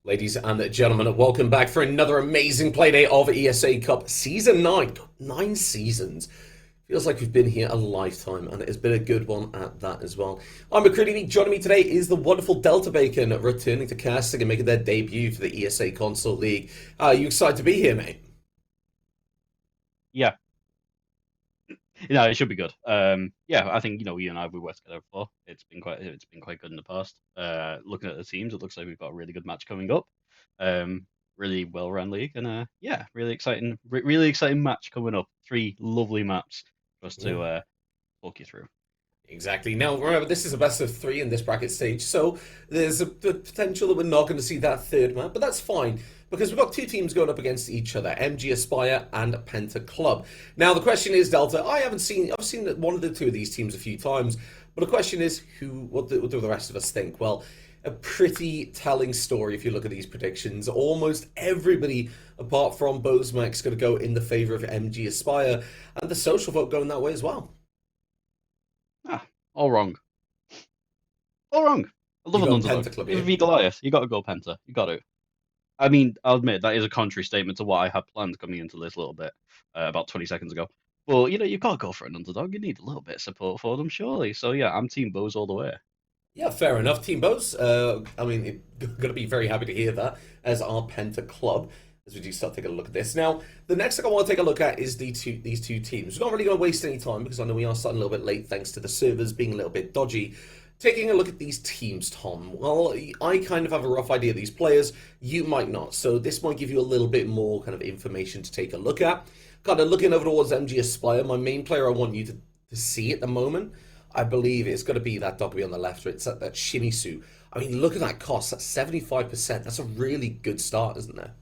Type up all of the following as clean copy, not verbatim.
Ladies and gentlemen, welcome back for another amazing playdate of ESA Cup Season 9. God, 9 seasons. Feels like we've been here a lifetime, and it has been a good one at that as well. I'm McCready. Joining me today is the wonderful Delta Bacon, returning to casting and making their debut for the ESA Console League. Are you excited to be here, mate? Yeah, it should be good. Yeah, I think you and I we worked together before. It's been quite good in the past. Looking at the teams, it looks like we've got a really good match coming up. Really well run league, and yeah, really exciting match coming up. Three lovely maps for us Yeah. to talk you through. Exactly. Now, remember, this is a best of three in this bracket stage, so there's the potential that we're not going to see that third map, but that's fine because we've got two teams going up against each other: MG Aspire and Penta Club. Now, the question is, Delta. I've seen one of the two of these teams a few times, but the question is, what do the rest of us think? Well, a pretty telling story if you look at these predictions. Almost everybody, apart from Bozmak, is going to go in the favor of MG Aspire, and the social vote going that way as well. Ah, all wrong, all wrong. I You love an going underdog. Penta Club If here? you Goliath, you got to go Penta. You got to. I mean, I'll admit that is a contrary statement to what I had planned coming into this little bit about 20 seconds ago. But you've got to go for an underdog. You need a little bit of support for them, surely. So yeah, I'm Team Bose all the way. Yeah, fair enough, Team Bows. Going to be very happy to hear that as our Penta Club as we do start taking a look at this. Now, the next thing I want to take a look at is these two teams. We're not really going to waste any time because I know we are starting a little bit late thanks to the servers being a little bit dodgy. Taking a look at these teams, Tom. Well, I kind of have a rough idea of these players. You might not. So this might give you a little bit more kind of information to take a look at. Kind of looking over towards MG Aspire, my main player I want you to see at the moment, I believe it's got to be that Dogby on the left. It's that Shimizu. I mean, look at that cost. That's 75%. That's a really good start, isn't there?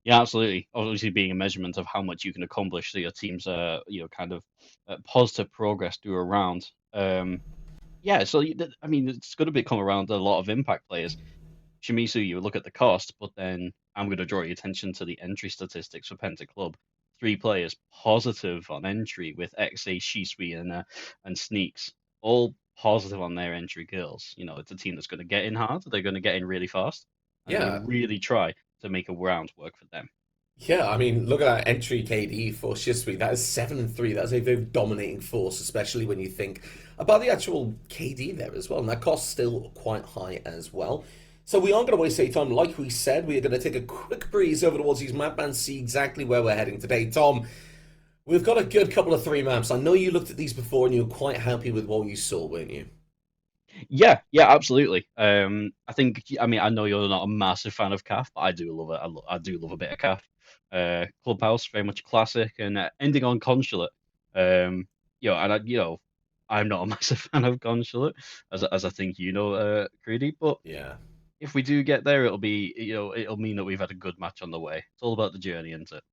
Yeah, absolutely. Obviously, being a measurement of how much you can accomplish so your team's, kind of positive progress through a round. Yeah, so I mean, it's going to become around a lot of impact players. Shimizu, you look at the cost, but then I'm going to draw your attention to the entry statistics for Penta Club. Three players positive on entry with XA, Shisui, and Sneaks, all positive on their entry kills. It's a team that's going to get in hard. They're going to get in really fast, and they Yeah. really try to make a round work for them. Yeah, I mean, look at that entry KD for Shisui. That is 7-3. That's a very dominating force, especially when you think about the actual KD there as well. And that cost's still quite high as well. So we aren't going to waste any time. Like we said, we are going to take a quick breeze over towards these map and see exactly where we're heading today. Tom, we've got a good couple of three maps. I know you looked at these before and you were quite happy with what you saw, weren't you? Yeah, yeah, absolutely. I mean, I know you're not a massive fan of CAF, but I do love it. I do love a bit of CAF. Clubhouse, very much classic, and ending on Consulate. And I'm not a massive fan of Consulate, as I think Creedy. But Yeah. if we do get there, it'll mean that we've had a good match on the way. It's all about the journey, isn't it?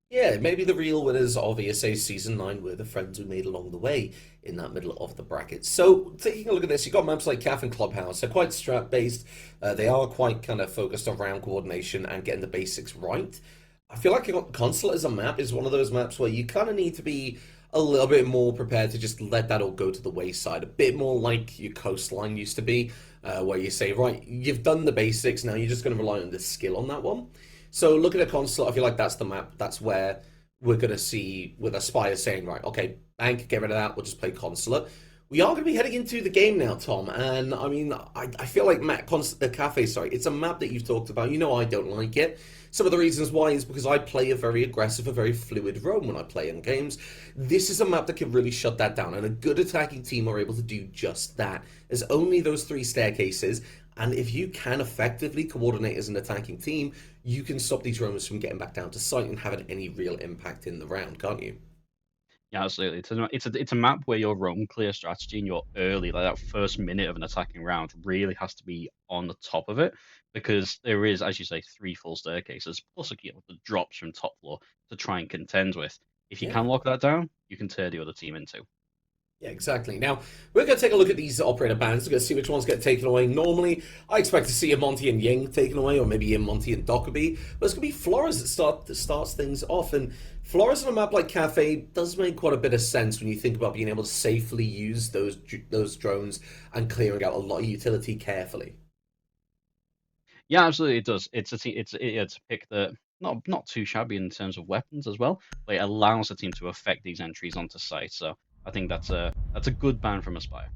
Yeah, maybe the real winners of ESA Season 9 were the friends we made along the way in that middle of the bracket. So, taking a look at this, you've got maps like CAF and Clubhouse. They're quite strat based, they are quite kind of focused on round coordination and getting the basics right. I feel like Consulate as a map is one of those maps where you kind of need to be a little bit more prepared to just let that all go to the wayside. A bit more like your coastline used to be, where you say, right, you've done the basics, now you're just going to rely on the skill on that one. So looking at Consulate, I feel like that's the map. That's where we're going to see with Aspire saying, right, okay, Bank, get rid of that. We'll just play Consulate. We are going to be heading into the game now, Tom. And I mean, I feel like the Cafe, sorry, it's a map that you've talked about. You know I don't like it. Some of the reasons why is because I play a very aggressive, a very fluid roam when I play in games. This is a map that can really shut that down, and a good attacking team are able to do just that. There's only those three staircases, and if you can effectively coordinate as an attacking team, you can stop these roamers from getting back down to sight and having any real impact in the round, can't you? Yeah, absolutely. It's a map where your roam clear strategy and your early, like that first minute of an attacking round, really has to be on the top of it because there is, as you say, three full staircases plus the drops from top floor to try and contend with. If you can Yeah. lock that down, you can tear the other team into. Yeah, exactly. Now, we're going to take a look at these operator bands. We're going to see which ones get taken away. Normally, I expect to see a Monty and Ying taken away, or maybe a Monty and Dockerby. But it's going to be Flores that starts things off. And Flores on a map like Cafe does make quite a bit of sense when you think about being able to safely use those drones and clearing out a lot of utility carefully. Yeah, absolutely, it does. It's a pick that not too shabby in terms of weapons as well, but it allows the team to affect these entries onto site. So I think that's a good ban from Aspire.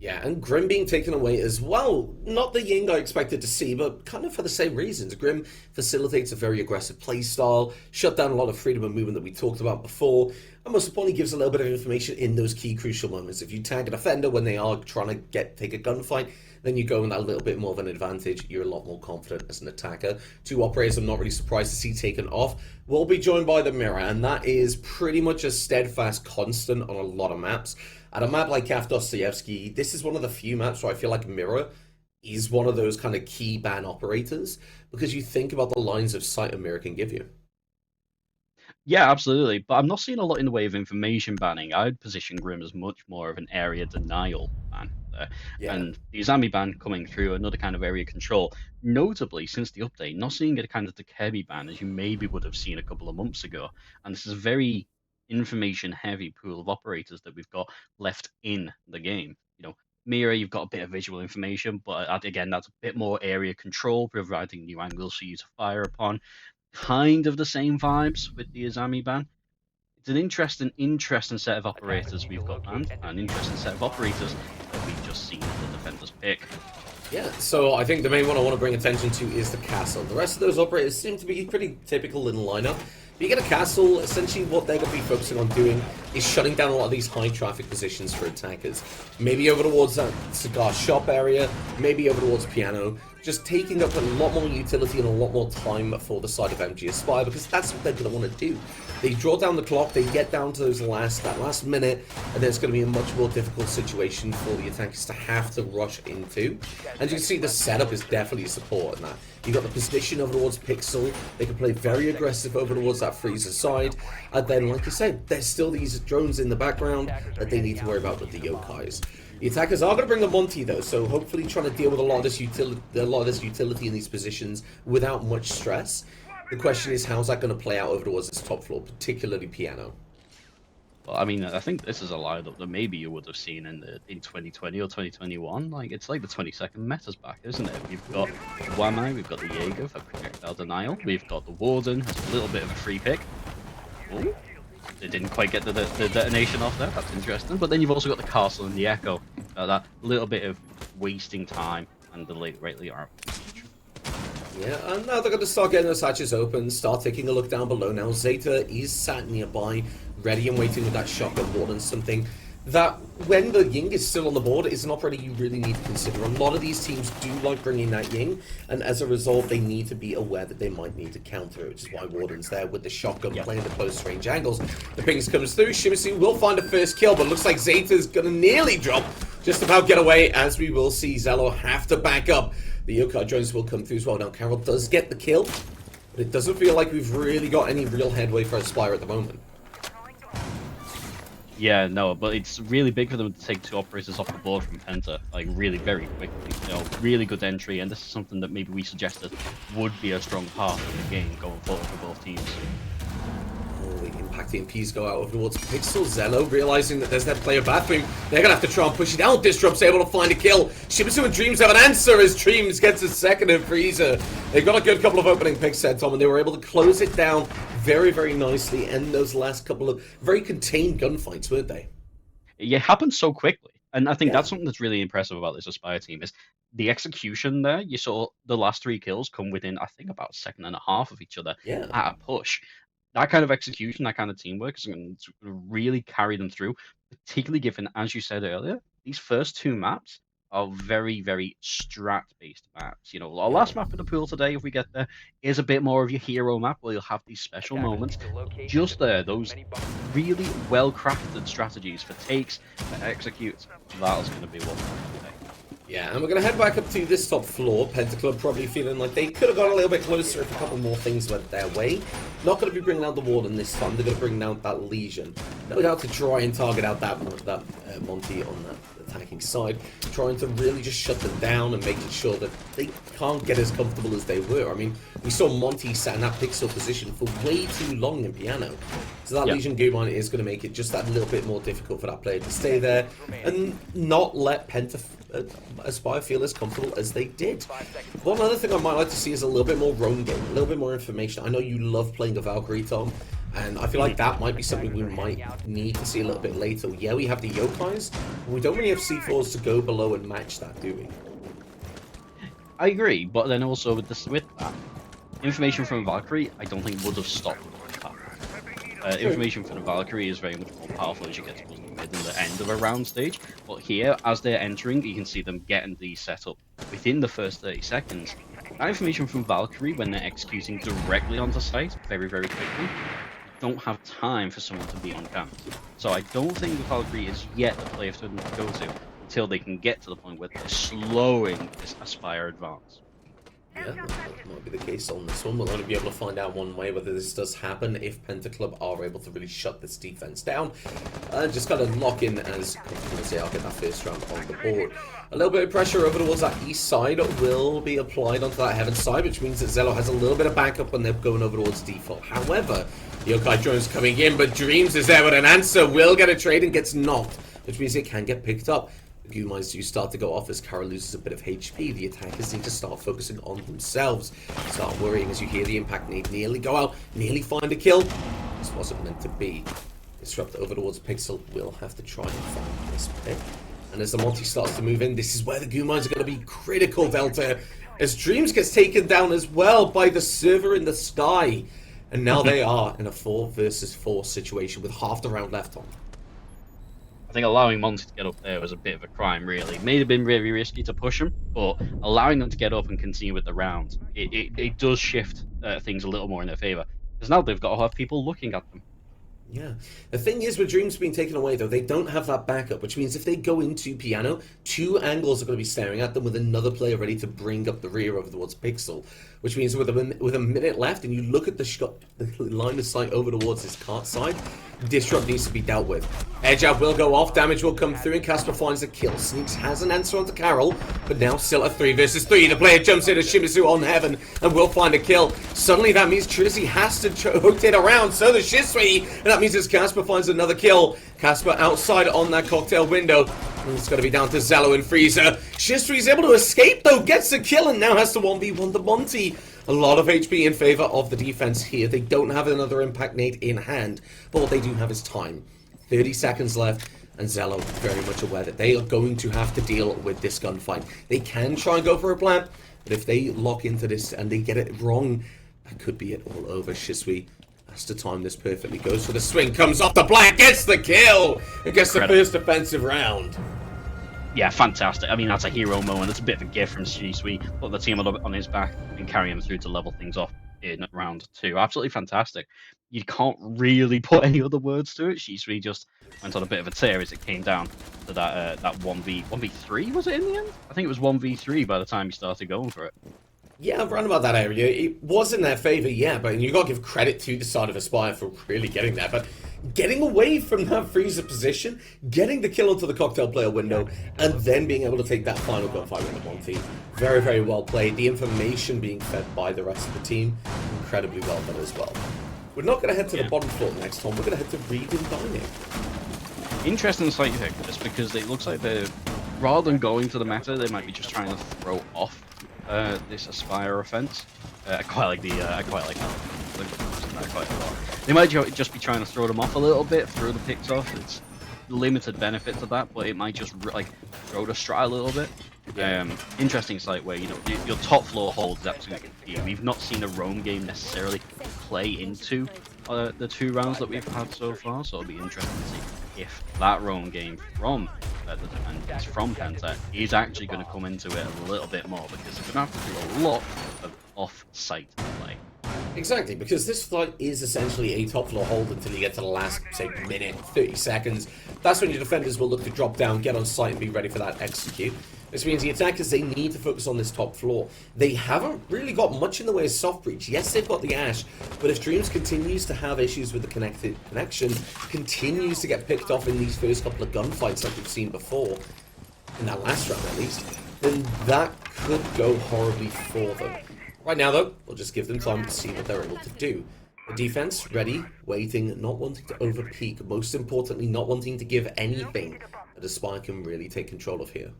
Yeah, and Grim being taken away as well. Not the Ying I expected to see, but kind of for the same reasons. Grim facilitates a very aggressive playstyle, shut down a lot of freedom of movement that we talked about before, and most importantly gives a little bit of information in those key crucial moments. If you tag a defender when they are trying to take a gunfight, then you go in that little bit more of an advantage. You're a lot more confident as an attacker. Two operators I'm not really surprised to see taken off. We'll be joined by the Mirror, and that is pretty much a steadfast constant on a lot of maps. At a map like Kaf Dostoyevsky, this is one of the few maps where I feel like Mirror is one of those kind of key ban operators because you think about the lines of sight a Mirror can give you. Yeah, absolutely. But I'm not seeing a lot in the way of information banning. I'd position Grim as much more of an area denial ban there. Yeah. And the Izami ban coming through, another kind of area control. Notably, since the update, not seeing a kind of the Kirby ban as you maybe would have seen a couple of months ago. And this is a very information heavy pool of operators that we've got left in the game. Mira, you've got a bit of visual information, but again, that's a bit more area control, providing new angles for you to fire upon. Kind of the same vibes with the Izami ban. It's an interesting set of operators we've got banned, and an interesting set of operators that we've just seen the defenders pick. Yeah, so I think the main one I want to bring attention to is the castle. The rest of those operators seem to be pretty typical in the lineup. If you get a castle, essentially what they're going to be focusing on doing is shutting down a lot of these high traffic positions for attackers. Maybe over towards that cigar shop area, maybe over towards piano, just taking up a lot more utility and a lot more time for the side of MG Aspire, because that's what they're going to want to do. They draw down the clock, they get down to that last minute, and then it's going to be a much more difficult situation for the attackers to have to rush into. And you can see the setup is definitely supporting that. You've got the position over towards Pixel, they can play very aggressive over towards that freezer side, and then, like I said, there's still these drones in the background that they need to worry about with the yokais. The attackers are going to bring the Monty though, so hopefully trying to deal with a lot of this utility in these positions without much stress. The question is, how's that going to play out over towards this top floor, particularly piano? Well, I mean, I think this is a lineup that maybe you would have seen in 2020 or 2021. It's like the 22nd meta's back, isn't it? We've got Wamai, we've got the Jaeger for projectile denial, we've got the Warden, who's a little bit of a free pick. Ooh. They didn't quite get the detonation off there. That's interesting. But then you've also got the Castle and the Echo. That little bit of wasting time and the lately are. Yeah, and now they're going to start getting those hatches open, start taking a look down below. Now Zeta is sat nearby, ready and waiting with that shotgun Warden, something that when the Ying is still on the board is an operator you really need to consider. A lot of these teams do like bringing that Ying, and as a result they need to be aware that they might need to counter it, which is why Warden's there with the shotgun playing the close range angles. The pings comes through, Shimizu will find a first kill, but looks like Zeta's gonna nearly drop, just about get away, as we will see Zello have to back up. The yokai drones will come through as well. Now Carol does get the kill, but it doesn't feel like we've really got any real headway for Aspire at the moment. Yeah, no, but it's really big for them to take two operators off the board from Penta, like really very quickly. Really good entry, and this is something that maybe we suggested would be a strong part of the game going forward for both teams. The impact EMPs go out over towards Pixel. Zello realizing that there's that player bathroom. They're gonna have to try and push it out. Disrupt's able to find a kill. Shimizu and Dreams have an answer as Dreams gets a second and Freezer. They've got a good couple of opening picks there, Tom, and they were able to close it down very, very nicely in those last couple of very contained gunfights, weren't they? It happened so quickly. And I think that's something that's really impressive about this Aspire team is the execution there. You saw the last 3 kills come within, I think, about a second and a half of each other at a push. That kind of execution, that kind of teamwork is going to really carry them through, particularly given, as you said earlier, these first 2 maps are very, very strat-based maps. Our last map in the pool today, if we get there, is a bit more of your hero map where you'll have these special moments. Just there, those really well-crafted strategies for takes, for executes, that is going to be what we're today. Yeah, and we're going to head back up to this top floor. Penta Club probably feeling like they could have got a little bit closer if a couple more things went their way. not going to be bringing out the Warden this time. They're going to bring out that Legion. No doubt to try and target out that Monty on that attacking side, trying to really just shut them down and making sure that they can't get as comfortable as they were. I mean, we saw Monty sat in that pixel position for way too long in Piano. So that Legion Goomine is going to make it just that little bit more difficult for that player to stay there and not let Penta Aspire feel as comfortable as they did. One other thing I might like to see is a little bit more roam game, a little bit more information. I know you love playing a Valkyrie, Tom, and I feel like that might be something we might need to see a little bit later. Yeah, we have the Yokais, but we don't really have C4s to go below and match that, do we? I agree, but then also with that, information from Valkyrie, I don't think would have stopped that. Information from the Valkyrie is very much more powerful as you get towards the mid and the end of a round stage, but here, as they're entering, you can see them getting these set up within the first 30 seconds. That information from Valkyrie, when they're executing directly onto site, very, very quickly, don't have time for someone to be on camp. So I don't think the Valkyrie is yet the player for them to go to until they can get to the point where they're slowing this Aspire advance. Yeah, that might be the case on this one. We'll only be able to find out one way whether this does happen if Penta Club are able to really shut this defense down and just kind of lock in as confidently. I'll get that first round on the board. A little bit of pressure over towards that east side will be applied onto that heaven side, which means that Zello has a little bit of backup when they're going over towards default. However, the Yokai drone's coming in, but Dreams is there with an answer, will get a trade and gets knocked, which means it can get picked up. The Goomines do start to go off as Kara loses a bit of HP. The attackers need to start focusing on themselves. Start worrying as you hear the impact nade nearly go out, nearly find a kill. This wasn't meant to be. Disrupt over towards Pixel will have to try and find this pick. And as the Monty starts to move in, this is where the Goomines are going to be critical, Delta. As Dreams gets taken down as well by the server in the sky. And now they are in a 4 versus 4 situation with half the round left on. I think allowing Monty to get up there was a bit of a crime, really. It may have been really risky to push them, but allowing them to get up and continue with the round, it does shift things a little more in their favour. Because now they've got to have people looking at them. Yeah. The thing is, with Dreams being taken away, though, they don't have that backup, which means if they go into Piano, 2 angles are going to be staring at them with another player ready to bring up the rear over towards Pixel, which means with a minute left, and you look at the line of sight over towards this cart side, Disrupt needs to be dealt with. Edge out will go off, damage will come through, and Casper finds a kill. Sneaks has an answer onto Carol, but now still a 3 versus 3. The player jumps in as Shimizu on Heaven and will find a kill. Suddenly that means Trizzy has to rotate around, so the Shisui, and that means as Casper finds another kill. Casper outside on that cocktail window. And it's going to be down to Zello and Freezer. Shisui's able to escape though, gets a kill, and now has to 1v1 the Monty. A lot of HP in favor of the defense here. They don't have another impact nade in hand, but what they do have is time. 30 seconds left, and Zello very much aware that they are going to have to deal with this gunfight. They can try and go for a plant, but if they lock into this and they get it wrong, that could be it all over. Shisui has to time this perfectly. Goes for the swing, comes off the plant, gets the kill, and gets the first offensive round. Yeah, fantastic. I mean, that's a hero moment. It's a bit of a gift from Shisui. Put the team on his back and carry him through to level things off in round 2. Absolutely fantastic. You can't really put any other words to it. Shisui just went on a bit of a tear as it came down to that 1v3, was it in the end? I think it was 1v3 by the time he started going for it. Yeah, around about that area. It was in their favour, yeah, but you got to give credit to the side of Aspire for really getting there. But getting away from that freezer position, getting the kill onto the cocktail player window, and then being able to take that final gunfight with the Monty. Very, very well played. The information being fed by the rest of the team, incredibly well done as well. We're not going to head to the bottom floor next time. We're going to head to Read and Dining. Interesting slight pick this, because it looks like they're, rather than going to the meta, they might be just trying to throw off this Aspire offense. I quite like that. I quite a lot. They might just be trying to throw them off a little bit, throw the picks off. It's limited benefit to that, but it might just like throw the strat a little bit. Interesting site where, you know, your top floor hold is absolutely key. We've not seen a roam game necessarily play into the 2 rounds that we've had so far, so it'll be interesting to see if that roam game from the defenders from Penta is actually going to come into it a little bit more, because they're going to have to do a lot of off-site play. Exactly, because this fight is essentially a top floor hold until you get to the last, say, minute, 30 seconds. That's when your defenders will look to drop down, get on site, and be ready for that execute. This means the attackers, they need to focus on this top floor. They haven't really got much in the way of soft breach. Yes, they've got the Ash, but if Dreams continues to have issues with the connection, continues to get picked off in these first couple of gunfights like we've seen before, in that last round at least, then that could go horribly for them. Right now, though, we'll just give them time to see what they're able to do. The defense, ready, waiting, not wanting to overpeak. Most importantly, not wanting to give anything that a Spire can really take control of here.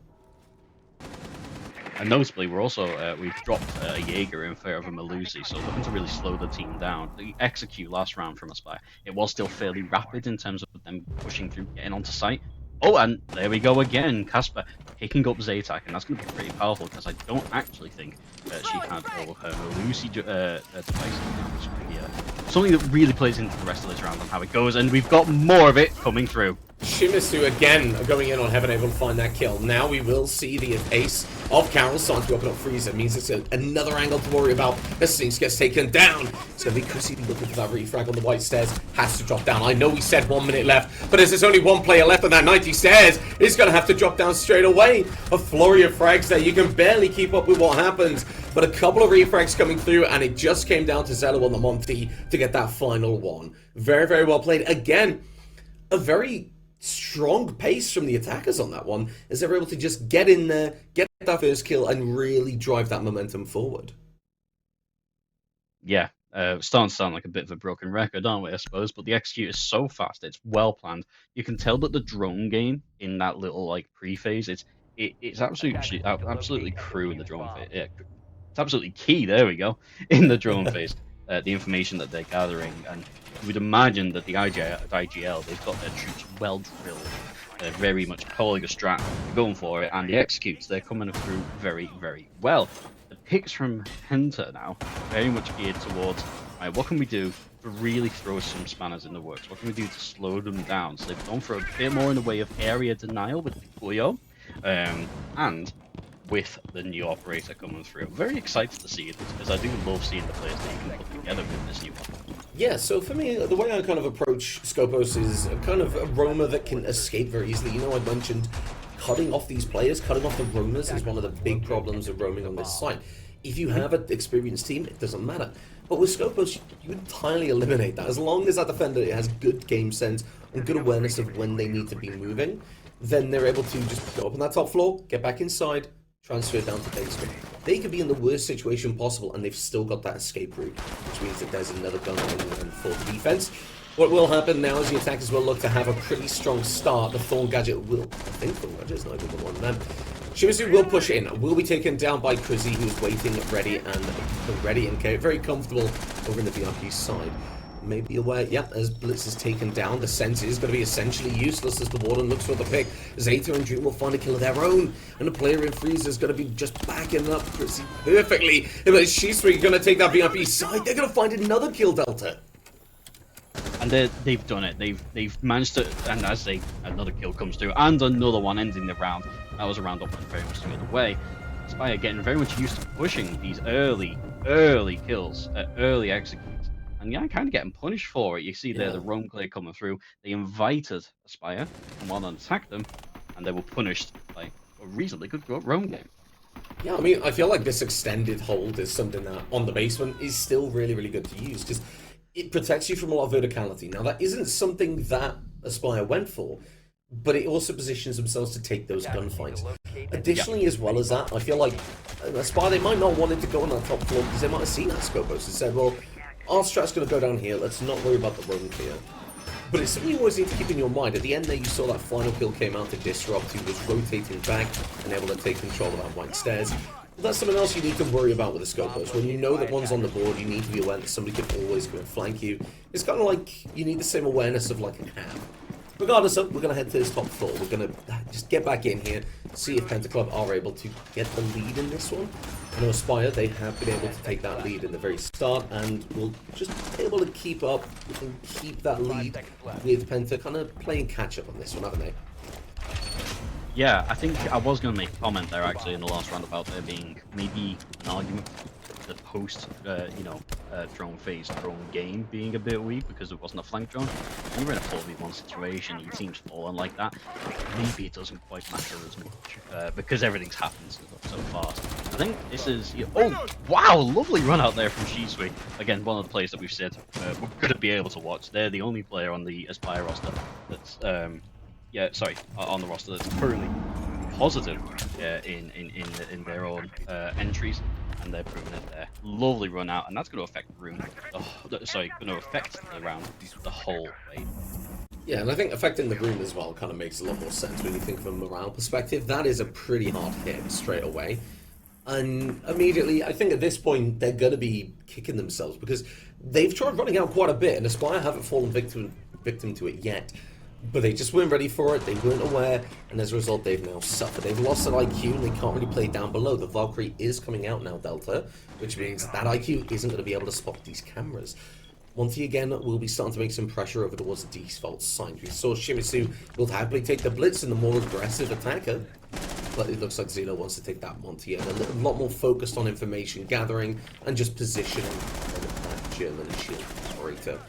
And notably, we've dropped a Jaeger in favor of a Melusi, so looking to really slow the team down. The execute last round from Aspire, it was still fairly rapid in terms of them pushing through, getting onto site. Oh, and there we go again, Casper picking up Zaytak, and that's going to be pretty powerful, because I don't actually think she had all of her Melusi devices now, which could be something that really plays into the rest of this round and how it goes, and we've got more of it coming through. Shimizu again going in on Heaven, able to find that kill. Now we will see the ace of Carol starting to open up Freezer. It means it's another angle to worry about. As Sphinx gets taken down, it's going to be Chrissy looking for that refrag on the white stairs. Has to drop down. I know we said 1 minute left, but as there's only one player left on that 90 stairs, he's going to have to drop down straight away. A flurry of frags there. You can barely keep up with what happens, but a couple of refrags coming through, and it just came down to Zello on the Monty to get that final one. Very, very well played. Again, a very strong pace from the attackers on that one, as they were able to just get in there, get that first kill, and really drive that momentum forward. Yeah, starting to sound like a bit of a broken record, aren't we, I suppose? But the execute is so fast, it's well planned. You can tell that the drone game in that little like pre-phase, it's absolutely crew in the drone phase. Yeah, it's absolutely key. There we go, in the drone phase. The information that they're gathering, and you would imagine that the IGL, they've got their troops well drilled. They're very much calling a strat, going for it, and the executes, they're coming through very, very well. The picks from PENTA now, very much geared towards, right, what can we do to really throw some spanners in the works? What can we do to slow them down? So they've gone for a bit more in the way of area denial with the Puyo, and with the new operator coming through. I'm very excited to see it, because I do love seeing the players that you can put together with this new one. Yeah, so for me, the way I kind of approach Scopos is kind of a roamer that can escape very easily. You know, I mentioned cutting off these players, cutting off the roamers is one of the big problems of roaming on this site. If you have an experienced team, it doesn't matter. But with Scopos, you entirely eliminate that. As long as that defender has good game sense and good awareness of when they need to be moving, then they're able to just go up on that top floor, get back inside, transfer down to basement. They could be in the worst situation possible, and they've still got that escape route, which means that there's another gun for the defense. What will happen now is the attackers will look to have a pretty strong start. The Thorn Gadget will, I think Thorn Gadget is not even the one then. Shimizu will push in, will be taken down by Krizzy, who's waiting ready and very comfortable over in the VIP side. Maybe aware, yeah, as Blitz is taken down, the sense is going to be essentially useless as the Warden looks for the pick. Zeta and Dream will find a kill of their own, and the player in Freeze is going to be just backing up Krizzy perfectly. But Shisui going to take that VIP side, they're going to find another kill delta. And they've done it. They've managed to, and as another kill comes through, and another one ending the round. That was a round up and very much the other way. Spire getting very much used to pushing these early kills, early executes. And yeah, kind of getting punished for it. You see there the roam clear coming through. They invited Aspire and wanted to attack them, and they were punished by a reasonably good roam game. Yeah, I mean, I feel like this extended hold is something that on the basement is still really, really good to use, because it protects you from a lot of verticality. Now, that isn't something that Aspire went for, but it also positions themselves to take those gunfights. Additionally, as well as that, I feel like Aspire, they might not want it to go on that top floor, because they might have seen that Scopos and said, well, our strat's going to go down here, let's not worry about the roam clear. But it's something you always need to keep in your mind. At the end there, you saw that final kill came out to Disrupt, who was rotating back and able to take control of that white stairs. But that's something else you need to worry about with the Scopos. When you know that one's on the board, you need to be aware that somebody can always come and flank you. It's kind of like you need the same awareness of like an app. Regardless of, we're going to head to this top floor. We're going to just get back in here, see if PENTA Club are able to get the lead in this one. I know Aspire, they have been able to take that lead in the very start, and will just be able to keep up and keep that lead with PENTA kind of playing catch-up on this one, haven't they? Yeah, I think I was going to make a comment there actually in the last round about there being maybe an argument that post, drone phase, drone game being a bit weak because it wasn't a flank drone. When you're in a 4v1 situation, your team's fallen like that, maybe it doesn't quite matter as much because everything's happened so fast. I think this is... Oh, wow! Lovely run out there from Shisui. Again, one of the players that we've said we're going to be able to watch. They're the only player on the Aspire roster that's... on the roster that's currently positive in their own entries, and they're proving it there. Lovely run out, and that's going to affect the room. Going to affect the round the whole way. Yeah, and I think affecting the room as well kind of makes a lot more sense when you think from a morale perspective. That is a pretty hard hit straight away. And immediately, I think at this point, they're going to be kicking themselves because they've tried running out quite a bit, and Aspire haven't fallen victim to it yet. But they just weren't ready for it, they weren't aware, and as a result, they've now suffered. They've lost that IQ, and they can't really play down below. The Valkyrie is coming out now, Delta, which means that IQ isn't going to be able to spot these cameras. Monty again will be starting to make some pressure over towards the default side. We saw Shimizu will happily take the blitz and the more aggressive attacker, but it looks like Zeno wants to take that Monty and a lot more focused on information gathering and just positioning that German shield operator.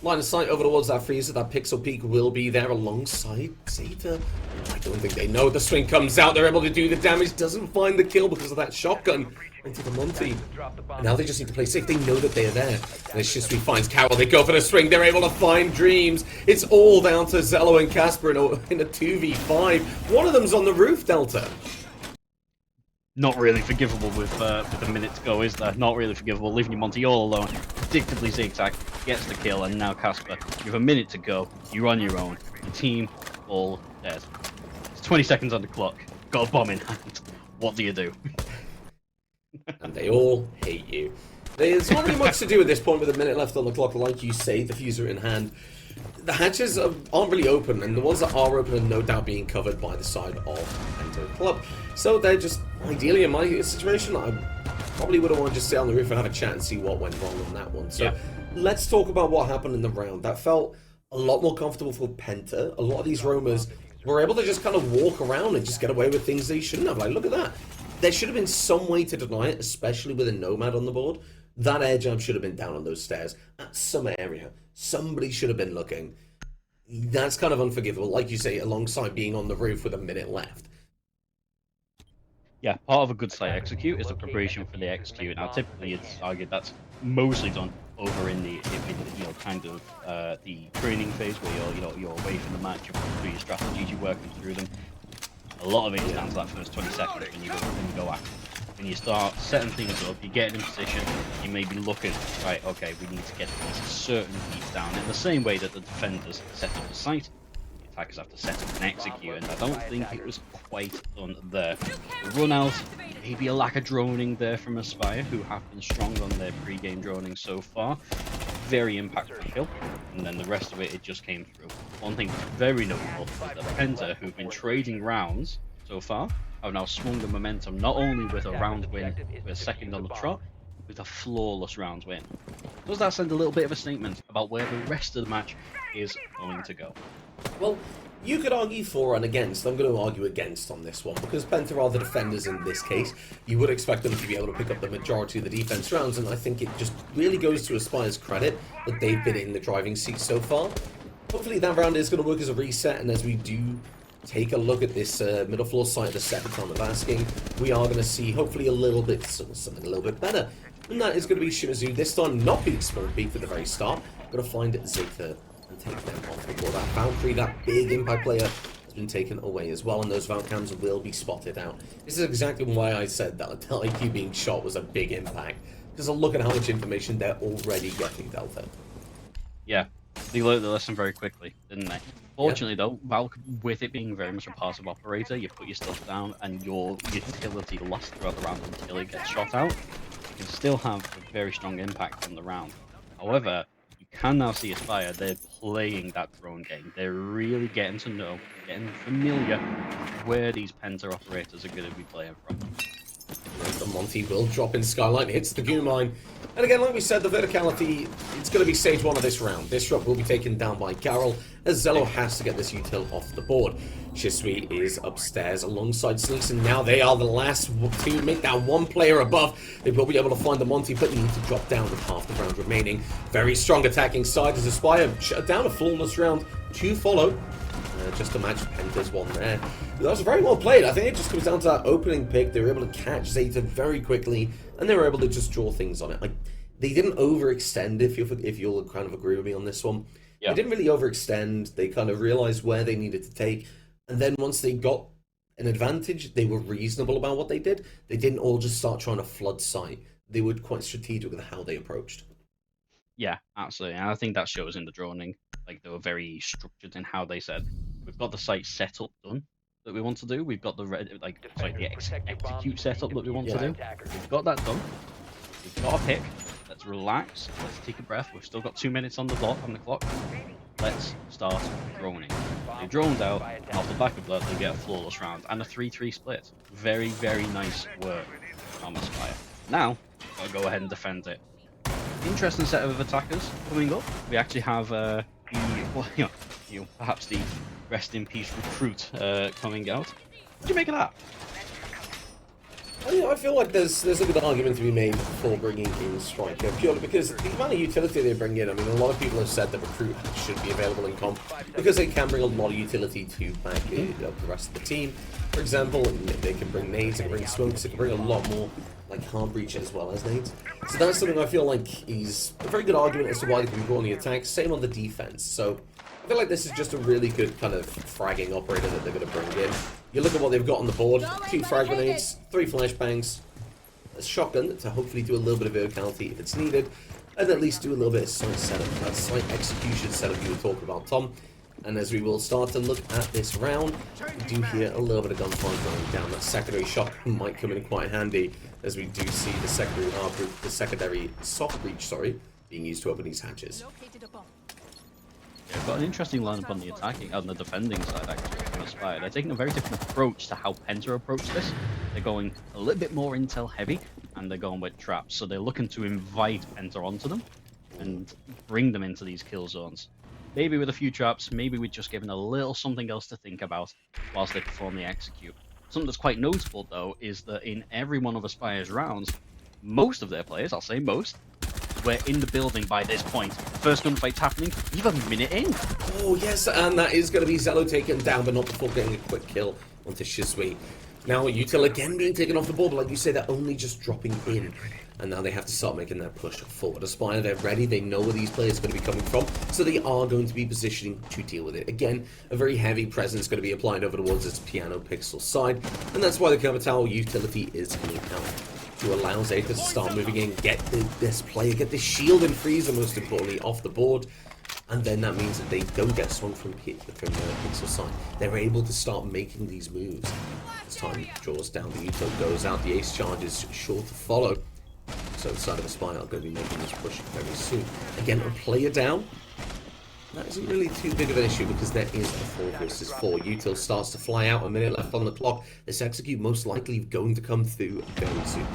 Line of sight over towards that freezer. That pixel peak will be there alongside Zeta. I don't think they know the swing comes out. They're able to do the damage. Doesn't find the kill because of that shotgun into the Monty. And now they just need to play safe. They know that they are there. And it's just we finds Carol. They go for the swing. They're able to find Dreams. It's all down to Zello and Casper in a 2v5. One of them's on the roof, Delta. Not really forgivable with a minute to go, is there? Not really forgivable. Leaving your Monty all alone. Predictably Zigzag gets the kill, and now Casper, you have a minute to go. You're on your own. Your team all dead. It's 20 seconds on the clock. Got a bomb in hand. What do you do? And they all hate you. There's not really much to do at this point with a minute left on the clock. Like you say, the fuser in hand. The hatches aren't really open, and the ones that are open are no doubt being covered by the side of PENTA Club. So they're just, ideally in my situation, I probably would have wanted to just sit on the roof and have a chat and see what went wrong on that one. So yeah. Let's talk about what happened in the round. That felt a lot more comfortable for PENTA. A lot of these roamers were able to just kind of walk around and just get away with things they shouldn't have. Like, look at that. There should have been some way to deny it, especially with a Nomad on the board. That air jump should have been down on those stairs at some area. Somebody should have been looking. That's kind of unforgivable, like you say, alongside being on the roof with a minute left. Yeah, part of a good site execute is the preparation for the execute. Now, typically, it's argued that's mostly done over in the the training phase where you're away from the match, you're going through your strategies, you're working through them. A lot of it is down to that first 20 seconds when you go active. When you start setting things up, you get in position, you may be looking, right, okay, we need to get these certain beats down in the same way that the defenders set up the site. The attackers have to set up and execute, and I don't think it was quite done there. The run out, maybe a lack of droning there from Aspire, who have been strong on their pre-game droning so far. Very impactful kill, and then the rest of it just came through. One thing that's very notable is that PENTA, who've been trading rounds so far, have now swung the momentum not only with a round win, with a second on the trot, with a flawless round win. Does that send a little bit of a statement about where the rest of the match is going to go? Well, you could argue for and against. I'm going to argue against on this one, because PENTA are the defenders in this case. You would expect them to be able to pick up the majority of the defense rounds, and I think it just really goes to Aspire's credit that they've been in the driving seat so far. Hopefully that round is going to work as a reset, and as we do take a look at this middle floor site, the second time of asking, we are going to see hopefully a little bit, something a little bit better. And that is going to be Shimizu, this time not being small beat at the very start. Going to find Zeta and take them off the board. That Valkyrie, that big impact player, has been taken away as well, and those Valcams will be spotted out. This is exactly why I said that the IQ being shot was a big impact. Because look at how much information they're already getting, Delta. Yeah, they learned the lesson very quickly, didn't they? Fortunately, though, Valk, with it being very much a passive operator, you put your stuff down and your utility lasts throughout the round until it gets shot out. You can still have a very strong impact on the round. However, you can now see Aspire, they're playing that drone game. They're really getting to know, getting familiar with where these PENTA operators are going to be playing from. The Monty will drop in Skyline, hits the goo mine. And again, like we said, the verticality, it's going to be stage 1 of this round. This drop will be taken down by Garrel, as Zello has to get this util off the board. Shisui is upstairs alongside Slinks, and now they are the last to make that one player above. They will be able to find the Monty, but need to drop down with half the round remaining. Very strong attacking side as Aspire shut down a flawless round to follow. Just to match Penta's one there. That was very well played. I think it just comes down to that opening pick. They were able to catch Zeta very quickly, and they were able to just draw things on it. Like, they didn't overextend, if you'll kind of agree with me on this one. Yeah. They didn't really overextend. They kind of realized where they needed to take, and then once they got an advantage, they were reasonable about what they did. They didn't all just start trying to flood site. They were quite strategic with how they approached. Yeah, absolutely. And I think that shows in the droning. Like, they were very structured in how they said, we've got the site set up done that we want to do. We've got the execute setup that we want to do. We've got that done. We've got a pick. Let's relax. Let's take a breath. We've still got 2 minutes on the clock. Let's start droning. They droned out. Off the back of that, they get a flawless round and a 3-3 split. Very, very nice work on the Spire. Now, gotta go ahead and defend it. Interesting set of attackers coming up. We actually have perhaps the rest in peace recruit coming out. What do you make of that? I feel like there's a good argument to be made for bringing in Striker, purely because the amount of utility they bring in. I mean, a lot of people have said that Recruit should be available in comp because they can bring a lot of utility to back up the rest of the team. For example, they can bring nades, they can bring smokes, they can bring a lot more like hard breach as well as nades. So that's something I feel like is a very good argument as to why they can go on the attack. Same on the defense. So I feel like this is just a really good kind of fragging operator that they're going to bring in. You look at what they've got on the board: 2 frag grenades, 3 flashbangs, a shotgun to hopefully do a little bit of verticality if it's needed, and at least do a little bit of site setup, that site execution setup you were talking about, Tom. And as we will start to look at this round, we do hear a little bit of gunfire going down. That secondary shotgun might come in quite handy, as we do see the secondary soft breach, being used to open these hatches. They've got an interesting lineup on the attacking, on the defending side actually, from Aspire. They're taking a very different approach to how Penta approached this. They're going a little bit more intel heavy, and they're going with traps. So they're looking to invite Penta onto them, and bring them into these kill zones. Maybe with a few traps, maybe with just giving a little something else to think about whilst they perform the execute. Something that's quite notable though, is that in every one of Aspire's rounds, most of their players, I'll say most, were in the building by this point. First gunfight's happening, even a minute in. Oh yes, and that is going to be Zello taken down, but not before getting a quick kill onto Shisui. Now Util again being taken off the board, but like you say, they're only just dropping in. And now they have to start making that push forward. Aspire, they're ready, they know where these players are going to be coming from, so they are going to be positioning to deal with it. Again, a very heavy presence going to be applied over towards this piano pixel side, and that's why the cover tower utility is coming out. To allow Zeta to start moving in, get this player, get this shield and freezer, most importantly, off the board. And then that means that they don't get swung from the pixel side. They're able to start making these moves. As time draws down, the util goes out, the ace charge is sure to follow. So the side of Aspire are going to be making this push very soon. Again, a player down. That isn't really too big of an issue because there is a 4 versus 4. Util starts to fly out, a minute left on the clock. This execute most likely going to come through very soon.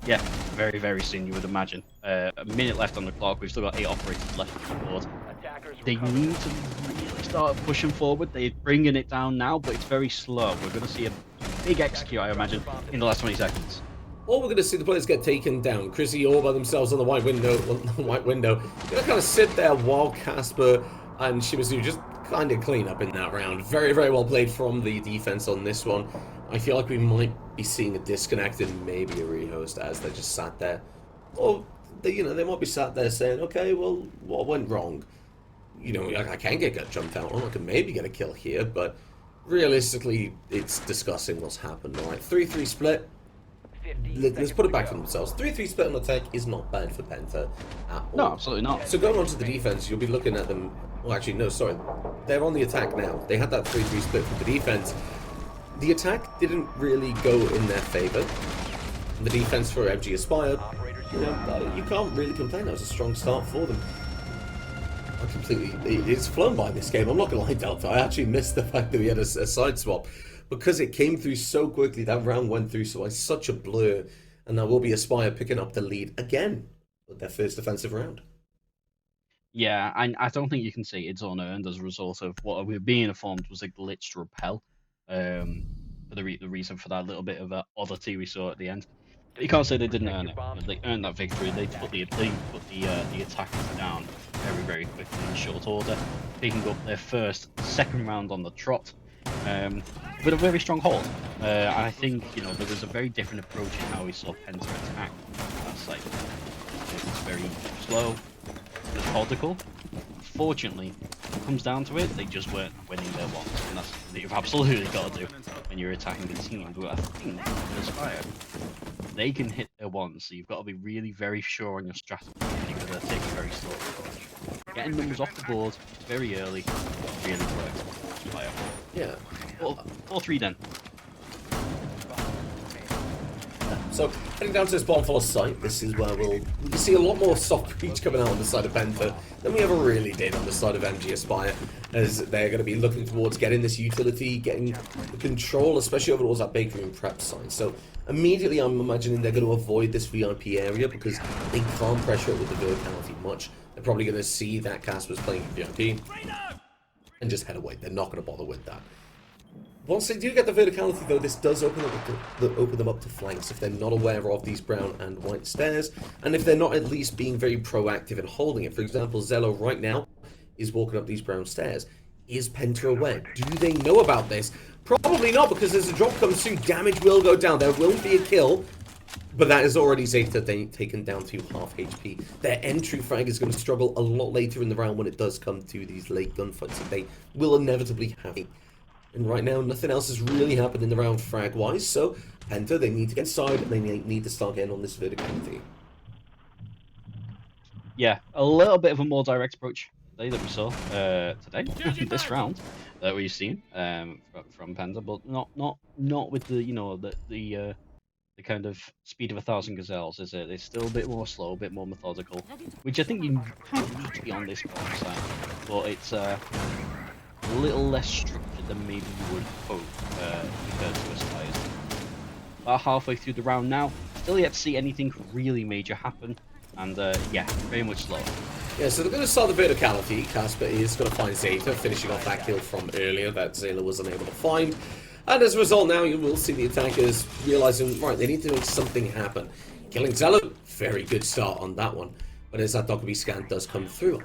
Yeah, very, very soon, you would imagine. A minute left on the clock. We've still got 8 operators left on the board. They need to really start pushing forward. They're bringing it down now, but it's very slow. We're going to see a big execute, I imagine, in the last 20 seconds. Or we're going to see the players get taken down. Chrissy all by themselves on the white window. Going to kind of sit there while Casper and Shimizu just kind of clean up in that round. Very, very well played from the defense on this one. I feel like we might be seeing a disconnect and maybe a rehost as they just sat there. Or, they might be sat there saying, okay, well, what went wrong? I can get jumped out on. I can maybe get a kill here, but realistically, it's discussing what's happened. All right, 3-3 split. Let's put it back to themselves. 3-3 split on attack is not bad for Penta at all. No, absolutely not. So going on to the defense, you'll be looking at them. Well, actually, no, sorry. They're on the attack now. They had that 3-3 split for the defense. The attack didn't really go in their favor. The defense for FG Aspire, you can't really complain. That was a strong start for them. It's flown by this game. I'm not going to lie, Delta. I actually missed the fact that we had a side swap. because it came through so quickly, that round went through so it's such a blur, and now will be Aspire picking up the lead again with their first defensive round. Yeah, I don't think you can say it's unearned as a result of what we're being informed was a glitched repel. For the reason for that little bit of oddity we saw at the end. But you can't say they didn't earn it. You know, they earned that victory. They put the attackers down very quickly in short order, picking up their first second round on the trot. With a very strong hold. I think there was a very different approach in how we saw Penta attack that site. It was very slow, methodical. Fortunately, when it comes down to it, they just weren't winning their ones, and that's what you've absolutely got to do when you're attacking a team. But I think with Aspire, they can hit their ones, so you've got to be really very sure on your strategy, and you've got to take a very slow approach. Getting numbers off the board very early really works. Aspire. Yeah. 4-3 then. So, heading down to this bottom floor site, this is where we'll see a lot more soft breach coming out on the side of Penta than we ever really did on the side of MG Aspire, as they're going to be looking towards getting this utility, getting the control, especially over towards that bakery and prep side. So, immediately I'm imagining they're going to avoid this VIP area because they can't pressure it with the verticality much. They're probably going to see that Casper's playing VIP and just head away. They're not going to bother with that. Once they do get the verticality, though, this does open them up to flanks if they're not aware of these brown and white stairs, and if they're not at least being very proactive in holding it. For example, Zello right now is walking up these brown stairs. Is Penta aware? Do they know about this? Probably not, because as the drop comes through, damage will go down. There will be a kill, but that is already Zeta taken down to half HP. Their entry frag is going to struggle a lot later in the round when it does come to these late gunfights that they will inevitably have. And right now, nothing else has really happened in the round frag-wise, so Penta, they need to get inside, and they need to start getting on this verticality. Yeah, a little bit of a more direct approach today that we saw today, this round that we've seen from Penta, but not with the kind of speed of 1,000 gazelles, is it? It's still a bit more slow, a bit more methodical, which I think you kind of need to be on this bottom side, but it's a little less structured than maybe you would hope compared to Aspire's. About halfway through the round now, still yet to see anything really major happen, and yeah, very much slower. Yeah, so they're going to start the verticality. Casper is going to find Zeta, finishing off that kill from earlier that Zayla was unable to find. And as a result, now you will see the attackers realizing, right, they need to make something happen. Killing Zello, very good start on that one. But as that Dokkaebi scan does come through,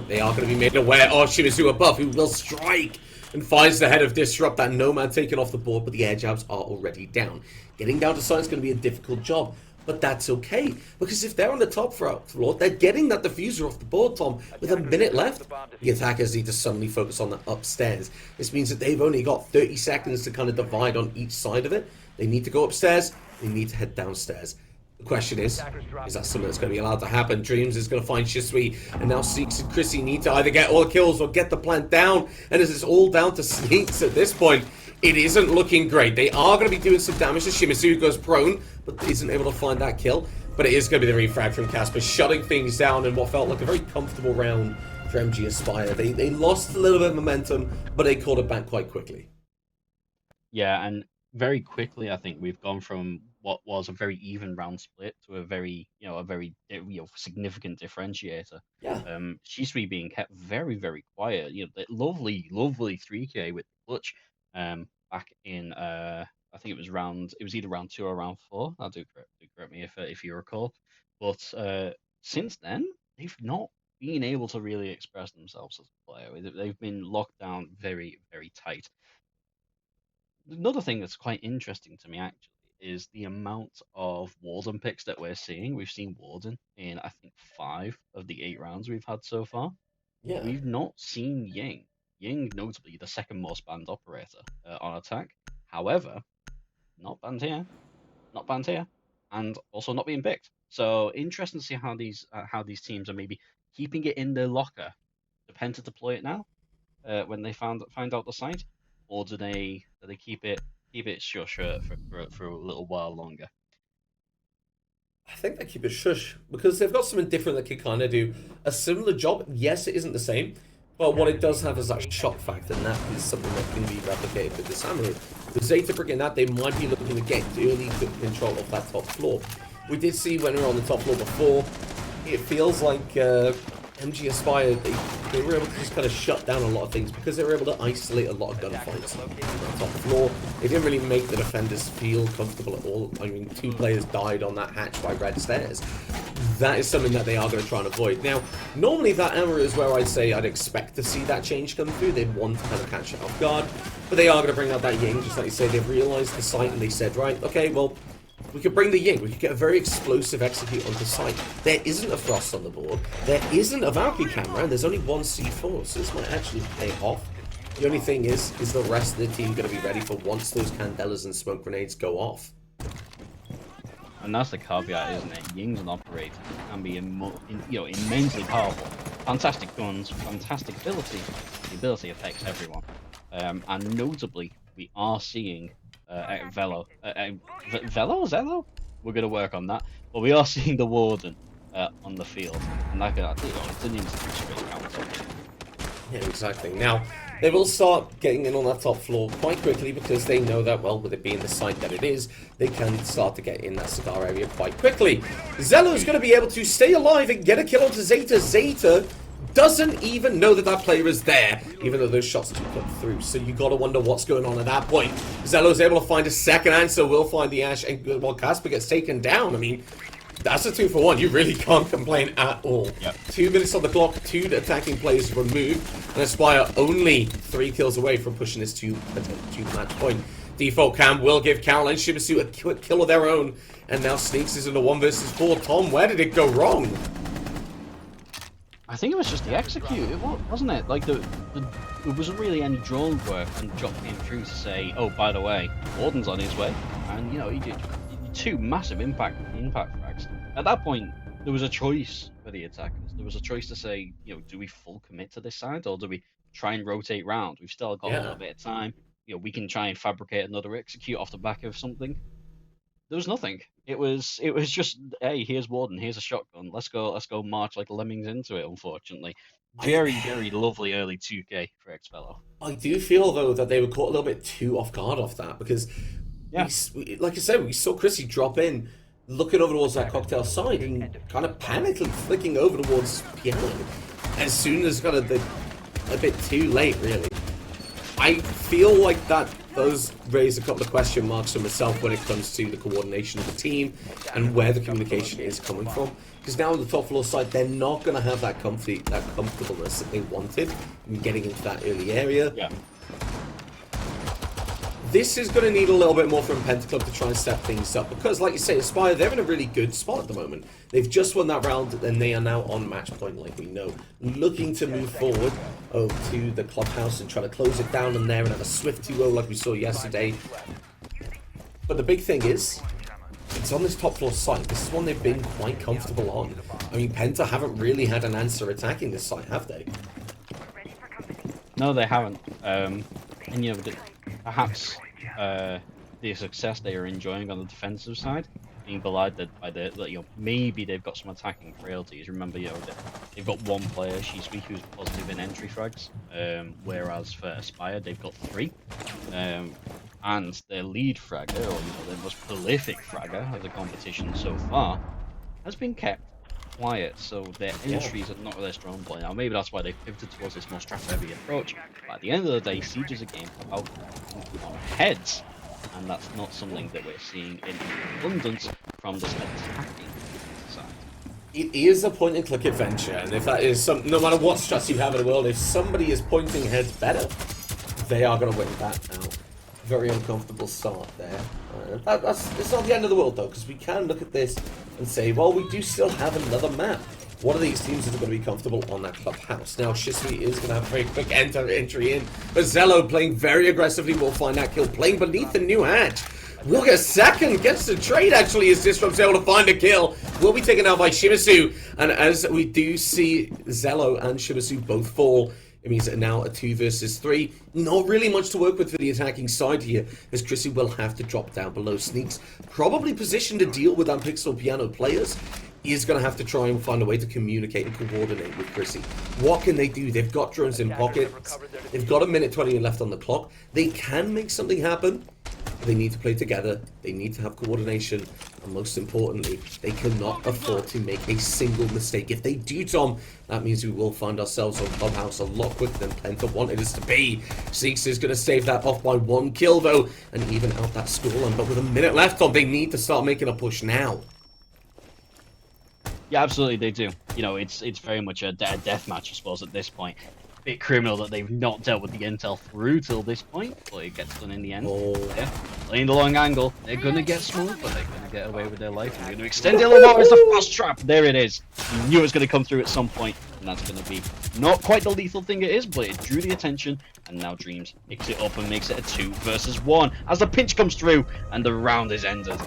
they are going to be made aware of Shimizu above, who will strike and finds the head of Disrupt. That Nomad taken off the board, but the air jabs are already down. Getting down to site is going to be a difficult job, but that's okay, because if they're on the top floor, they're getting that diffuser off the board, Tom. With a minute left, the attackers need to suddenly focus on the upstairs. This means that they've only got 30 seconds to kind of divide on each side of it. They need to go upstairs, they need to head downstairs. The question is that something that's going to be allowed to happen? Dreams is going to find Shisui, and now Seeks and Chrissy need to either get all the kills or get the plant down, and as it's all down to Sneaks at this point, it isn't looking great. They are going to be doing some damage to Shimizu, who goes prone, but isn't able to find that kill, but it is going to be the refrag from Casper, shutting things down in what felt like a very comfortable round for MG Aspire. They lost a little bit of momentum, but they caught it back quite quickly. Yeah, and very quickly, I think we've gone from what was a very even round split to a very significant differentiator. Yeah. Shisui being kept very quiet. The lovely 3K with the clutch. Back in I think it was either round 2 or round 4. Do correct me if you recall. But since then, they've not been able to really express themselves as a player. They've been locked down very tight. Another thing that's quite interesting to me actually is the amount of Warden picks that we're seeing. We've seen Warden in I think 5 of the 8 rounds we've had so far. Yeah. We've not seen Ying. Ying, notably the second most banned operator on attack. However, not banned here, and also not being picked. So interesting to see how these teams are maybe keeping it in their locker. Do Penta deploy it now when they find out the site, or do they keep it shush for a little while longer? I think they keep it shush because they've got something different that can kind of do a similar job. Yes, it isn't the same, Well, what it does have is that shock factor, and that is something that can be replicated with the Samurai. With Zeta bringing that, they might be looking to get early control of that top floor. We did see when we were on the top floor before, it feels like MG Aspire, they were able to just kind of shut down a lot of things because they were able to isolate a lot of gunfights on the top floor. They didn't really make the defenders feel comfortable at all. I mean, 2 players died on that hatch by red stairs. That is something that they are going to try and avoid. Now, normally that era is where I'd say I'd expect to see that change come through. They'd want to kind of catch it off guard, but they are going to bring out that Ying, just like you say. They've realized the site and they said, right, okay, well, we could bring the Ying. We could get a very explosive execute on the site. There isn't a Frost on the board. There isn't a Valkyrie camera, and there's only 1 C4, so this might actually pay off. The only thing is the rest of the team going to be ready for once those Candelas and smoke grenades go off? And that's the caveat, isn't it? Ying's an operator can be immensely powerful. Fantastic guns, fantastic ability. The ability affects everyone. And notably, we are seeing Velo? Zello? We're going to work on that. But we are seeing the Warden on the field. And that didn't even straight counter. Yeah, exactly. Now, they will start getting in on that top floor quite quickly because they know that, well, with it being the site that it is, they can start to get in that cigar area quite quickly. Zello's going to be able to stay alive and get a kill onto Zeta. Zeta doesn't even know that that player is there, even though those shots do come through. So you got to wonder what's going on at that point. Zello's able to find a second answer, will find the Ash, and while Casper gets taken down, I mean, that's a 2-for-1. You really can't complain at all. Yep. 2 minutes on the clock, 2 attacking players removed, and Aspire only 3 kills away from pushing this to match point. Default Cam will give Carol and Shimasu a quick kill of their own, and now Sneaks is in a 1 versus 4. Tom, where did it go wrong? I think it was just the execute, wasn't it? Like, there wasn't really any drone work, and Jock came through to say, oh, by the way, Warden's on his way. And, you know, he did 2 massive impact frags. At that point, there was a choice for the attackers. There was a choice to say, you know, do we full commit to this side, or do we try and rotate round? We've still got a little bit of time. You know, we can try and fabricate another execute off the back of something. There was nothing. It was just, hey, here's Warden, here's a shotgun. Let's go march like lemmings into it, unfortunately. Very, very lovely early 2K for Xfellow. I do feel, though, that they were caught a little bit too off guard off that, because, like I said, we saw Chrissy drop in, looking over towards that cocktail side, and kind of panically flicking over towards Piano. As soon as kind of a bit too late, really. I feel like that does raise a couple of question marks for myself when it comes to the coordination of the team and where the communication is coming from. Because now on the top floor side, they're not going to have that comfortableness that they wanted in getting into that early area. Yeah. This is going to need a little bit more from Penta Club to try and step things up, because, like you say, Aspire, they're in a really good spot at the moment. They've just won that round, and they are now on match point, like we know. Looking to move forward over to the clubhouse and try to close it down in there and have a swift 2-0 like we saw yesterday. But the big thing is, it's on this top floor site. This is one they've been quite comfortable on. I mean, Penta haven't really had an answer attacking this site, have they? No, they haven't. And, you know, perhaps the success they are enjoying on the defensive side being belied by the, you know, maybe they've got some attacking frailties. Remember, you know, they've got 1 player, Shisui, who's positive in entry frags, whereas for Aspire they've got 3. And their lead fragger, or, you know, their most prolific fragger of the competition so far, has been kept quiet, so their entries are not their strong point. Now, maybe that's why they pivoted towards this more strat-heavy approach. But at the end of the day, Siege is a game about on heads, and that's not something that we're seeing in abundance from this attacking side. It is a point-and-click adventure, and if that is no matter what strats you have in the world, if somebody is pointing heads better, they are going to win that out. Very uncomfortable start there. It's not the end of the world, though, because we can look at this and say, well, we do still have another map. One of these teams is going to be comfortable on that clubhouse. Now, Shisui is going to have a very quick entry in, but Zello playing very aggressively will find that kill. Playing beneath the new hatch. Will get a second, gets the trade actually as Disrupt's able to find a kill. Will be taken out by Shimasu, and as we do see Zello and Shimasu both fall, it means that now a 2 versus 3. Not really much to work with for the attacking side here, as Chrissy will have to drop down below. Sneaks probably positioned to deal with Unpixel Piano players. is going to have to try and find a way to communicate and coordinate with Chrissy. What can they do? They've got drones in pockets. They've got a minute 20 left on the clock. They can make something happen. They need to play together. They need to have coordination. And most importantly, they cannot afford to make a single mistake. If they do, Tom, that means we will find ourselves on Clubhouse a lot quicker than Penta wanted us to be. Zeeks is going to save that off by 1 kill, though, and even out that scoreline. But with a minute left, Tom, they need to start making a push now. Yeah, absolutely, they do. You know, it's very much a death match, I suppose, at this point. Bit criminal that they've not dealt with the intel through till this point, but it gets done in the end. Oh. Yeah, playing the long angle. They're gonna get smooth, but they're gonna get away with their life. And they're gonna extend it a little more as the fast trap. There it is. You knew it was gonna come through at some point, and that's gonna be not quite the lethal thing it is, but it drew the attention. And now Dreams picks it up and makes it a 2 versus 1 as the pinch comes through and the round is ended.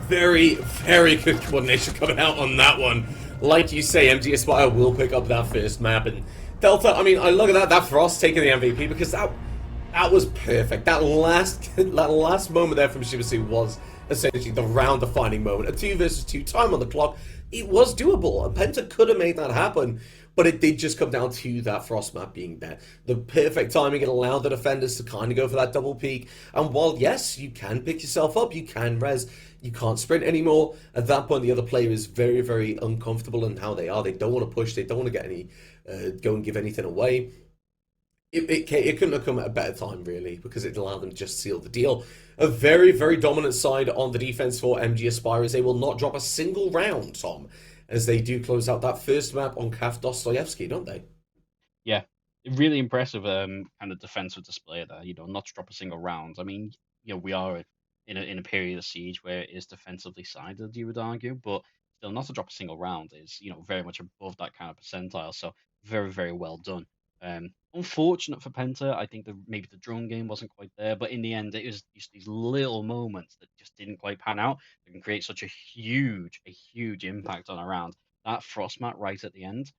Very, very good coordination coming out on that one. Like you say, MG Aspire will pick up that first map, and Delta, I mean, I look at that Frost taking the MVP, because that was perfect. That last moment there from Shibasu was essentially the round-defining moment. A 2 versus 2 time on the clock. It was doable. Penta could have made that happen, but it did just come down to that Frost map being there. The perfect timing, it allowed the defenders to kind of go for that double peak. And while, yes, you can pick yourself up, you can res, you can't sprint anymore. At that point, the other player is very, very uncomfortable in how they are. They don't want to push. They don't want to get any, go and give anything away. It couldn't have come at a better time, really, because it allowed them to just seal the deal. A very, very dominant side on the defense for MG Aspire, as they will not drop a single round, Tom, as they do close out that first map on Kaf Dostoyevsky, don't they? Yeah, really impressive kind of defensive display there. You know, not to drop a single round. I mean, you know, we are in a period of siege where it is defensively sided, you would argue, but still not to drop a single round is, you know, very much above that kind of percentile. So very, very well done. Unfortunate for Penta. I think maybe the drone game wasn't quite there, but in the end, it was just these little moments that just didn't quite pan out. That can create such a huge impact on a round. That frost mat right at the end,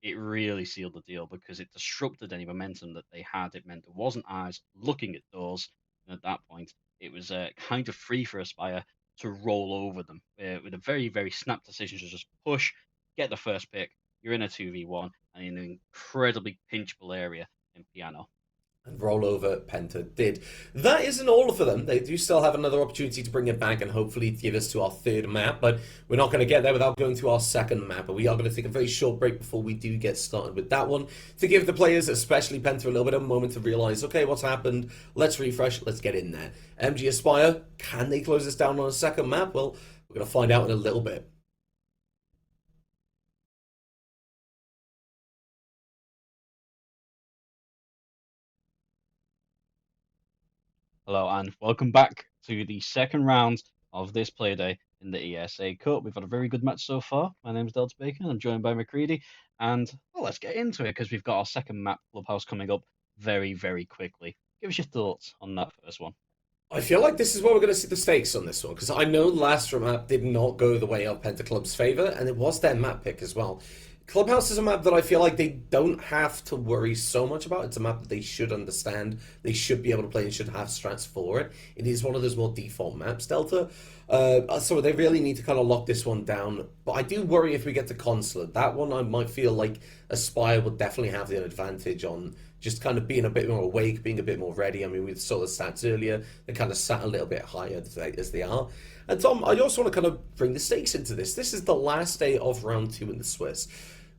it really sealed the deal because it disrupted any momentum that they had. It meant there wasn't eyes looking at doors, and at that point, it was kind of free for Aspire to roll over them with a very snap decision to just push, get the first pick. You're in a 2v1 and in an incredibly pinchable area in Piano. And roll over Penta did. That isn't all for them. They do still have another opportunity to bring it back and hopefully give us to our third map, but we're not going to get there without going to our second map. But we are going to take a very short break before we do get started with that one to give the players, especially Penta, a little bit of a moment to realize, okay, what's happened? Let's refresh. Let's get in there. MG Aspire, can they close this down on a second map? Well, we're going to find out in a little bit. Hello and welcome back to the second round of this playday in the ESA Cup. We've had a very good match so far. My name is Delta Bacon. I'm joined by McCready, and well, let's get into it because we've got our second map, Clubhouse, coming up very quickly. Give us your thoughts on that first one. I feel like this is where we're going to see the stakes on this one, because I know last map did not go the way of Penta Club's favour, and it was their map pick as well. Clubhouse is a map that I feel like they don't have to worry so much about. It's a map that they should understand. They should be able to play and should have strats for it. It is one of those more default maps, Delta. So they really need to kind of lock this one down. But I do worry if we get to Consulate. That one I might feel like Aspire would definitely have the advantage on just kind of being a bit more awake, being a bit more ready. I mean, we saw the stats earlier. They kind of sat a little bit higher as they are. And Tom, I also want to kind of bring the stakes into this. This is the last day of round 2 in the Swiss.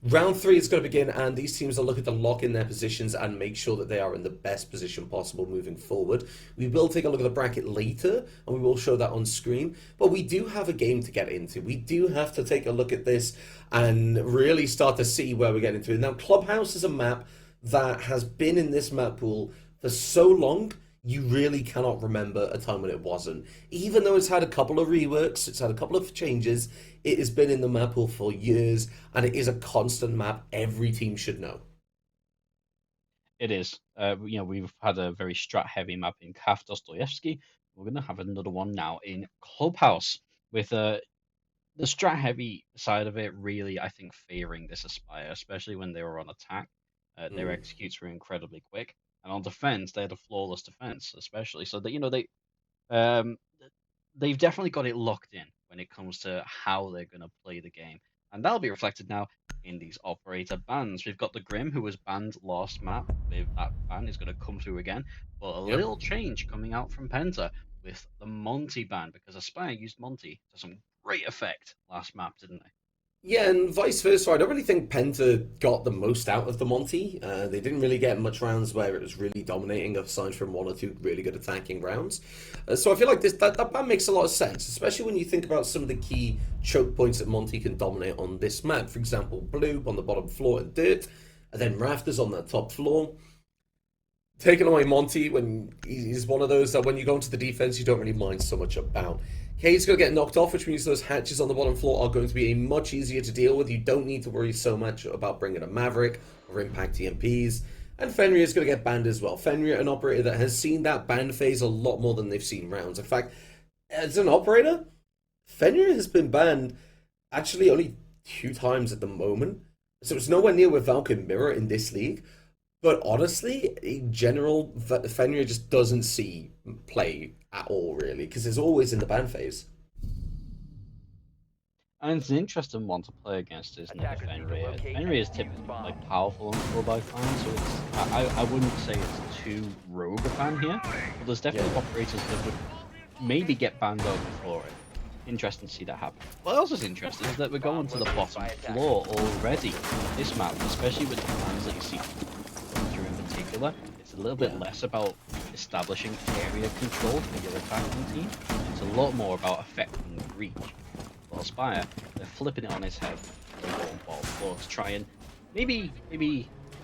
Round 3 is going to begin, and these teams are looking to lock in their positions and make sure that they are in the best position possible moving forward. We will take a look at the bracket later, and we will show that on screen, but we do have a game to get into. We do have to take a look at this and really start to see where we're getting to. Now, Clubhouse is a map that has been in this map pool for so long, you really cannot remember a time when it wasn't. Even though it's had a couple of reworks, it's had a couple of changes, it has been in the map pool for years, and it is a constant map every team should know. It is. You know, we've had a very strat-heavy map in Kaf Dostoyevsky. We're going to have another one now in Clubhouse with the strat-heavy side of it really, I think, favoring this Aspire, especially when they were on attack. Their executes were incredibly quick, and on defense, they had a flawless defense, especially. So that, you know, they've definitely got it locked in when it comes to how they're going to play the game. And that'll be reflected now in these operator bans. We've got the Grim, who was banned last map. If that ban is going to come through again. But a little change coming out from Penta with the Monty ban, because Aspire used Monty to some great effect last map, didn't they? Yeah, and vice versa. I don't really think Penta got the most out of the Monty. They didn't really get much rounds where it was really dominating, aside from one or two really good attacking rounds. So I feel like that ban makes a lot of sense, especially when you think about some of the key choke points that Monty can dominate on this map. For example, Blue on the bottom floor and Dirt, and then Rafters on that top floor. Taking away Monty when he's one of those that when you go into the defense, you don't really mind so much about. K's going to get knocked off, which means those hatches on the bottom floor are going to be much easier to deal with. You don't need to worry so much about bringing a Maverick or Impact EMPs. And Fenrir is going to get banned as well. Fenrir, an operator that has seen that ban phase a lot more than they've seen rounds. In fact, as an operator, Fenrir has been banned actually only 2 times at the moment. So it's nowhere near where Val can mirror in this league. But honestly, in general, Fenrir just doesn't see play at all, really, because it's always in the ban phase. And it's an interesting one to play against, isn't it, Fenrir? Fenrir is typically like powerful on 4x5, so it's, I wouldn't say it's too rogue a ban here, but there's definitely operators that would maybe get banned over for it. Interesting to see that happen. What else is interesting is that we're going to the bottom floor already on this map, especially with the bans that you see through in particular. It's a little bit less about establishing area control for your attacking team. It's a lot more about affecting reach. Well, Spire, they're flipping it on its head. They're going bottom floor to try and maybe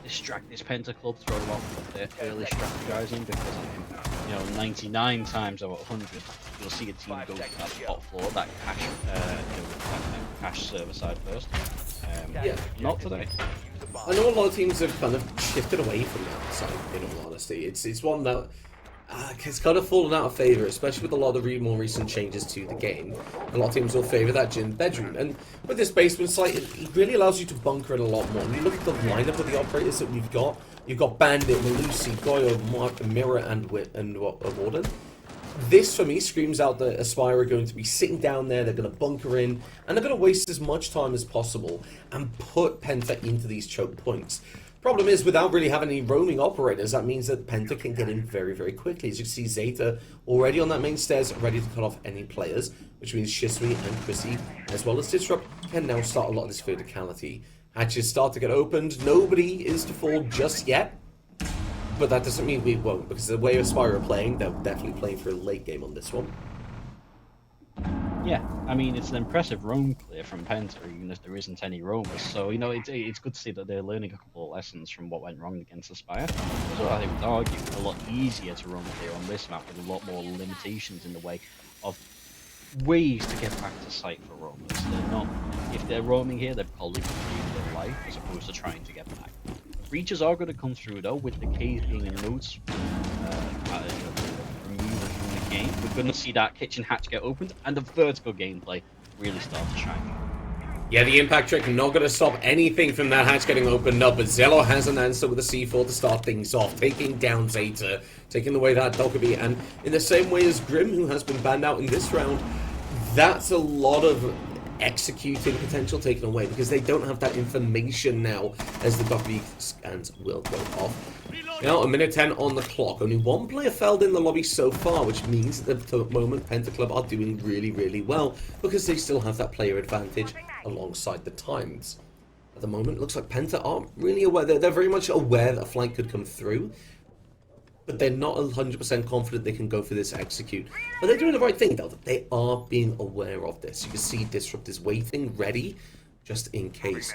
distract this Penta club, throw them off what they're early strategizing, because 99 times out of 100, you'll see a team go to that top floor, that cache, that cache server side first. Not today. I know a lot of teams have kind of shifted away from that side, in all honesty. It's one that it's kind of fallen out of favour, especially with a lot of the more recent changes to the game. A lot of teams will favour that gym bedroom, and with this basement site, it really allows you to bunker it a lot more. When you look at the lineup of the operators that you've got Bandit, Malusi, Goyo, Mirror, and Warden. This, for me, screams out that Aspire are going to be sitting down there, they're going to bunker in, and they're going to waste as much time as possible and put Penta into these choke points. Problem is, without really having any roaming operators, that means that Penta can get in very, very quickly. As you can see, Zeta already on that main stairs, ready to cut off any players, which means Shisui and Chrissy, as well as Disrupt, can now start a lot of this verticality. Hatches start to get opened. Nobody is to fall just yet. But that doesn't mean we won't, because the way Aspire are playing, they're definitely playing for a late game on this one. Yeah, I mean, it's an impressive roam clear from Penta, even if there isn't any roamers. So, it's good to see that they're learning a couple of lessons from what went wrong against Aspire. So I would argue it's a lot easier to roam clear on this map with a lot more limitations in the way of ways to get back to site for roamers. They're not, if they're roaming here, they're probably going to lose their life as opposed to trying to get back. Breaches are going to come through though, with the K's being a nodes removed from the game. We're going to see that kitchen hatch get opened and the vertical gameplay really start to shine. Yeah, the impact trick not going to stop anything from that hatch getting opened up, but Zello has an answer with a C4 to start things off, taking down Zeta, taking away that Dokkaebi, and in the same way as Grim, who has been banned out in this round, that's a lot of executing potential taken away, because they don't have that information now as the Dokkaebi scans will go off. Now, a minute 10 on the clock. Only one player felled in the lobby so far, which means that at the moment Penta Club are doing really, really well, because they still have that player advantage alongside the times. At the moment, it looks like Penta aren't really aware. They're very much aware that a flank could come through, but they're not 100% confident they can go for this execute. But they're doing the right thing, though. They are being aware of this. You can see Disrupt is waiting, ready, just in case.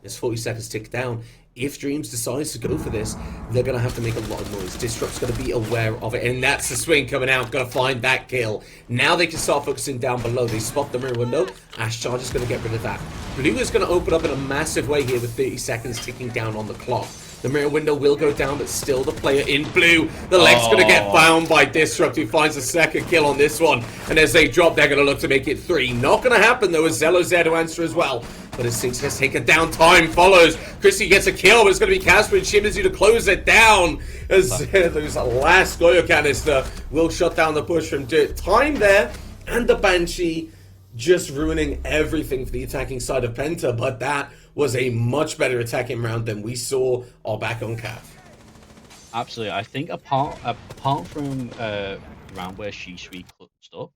As 40 seconds tick down, if Dreams decides to go for this, they're going to have to make a lot of noise. Disrupt's going to be aware of it, and that's the swing coming out. Going to find that kill. Now they can start focusing down below. They spot the mirror window. Ash Charge is going to get rid of that. Blue is going to open up in a massive way here with 30 seconds ticking down on the clock. The mirror window will go down, but still the player in blue. The leg's going to get found by Disrupt, who finds a second kill on this one. And as they drop, they're going to look to make it 3. Not going to happen, though, as Zello's there to answer as well. But as Sinks gets taken down, time follows. Chrissy gets a kill, but it's going to be Casper and Shimizu to close it down. As there's a last Goyo canister will shut down the push from Dirt. Time there, and the Banshee just ruining everything for the attacking side of Penta, but that was a much better attacking round than we saw all back on Cap. Absolutely. I think apart from the round where Shishui clutched up,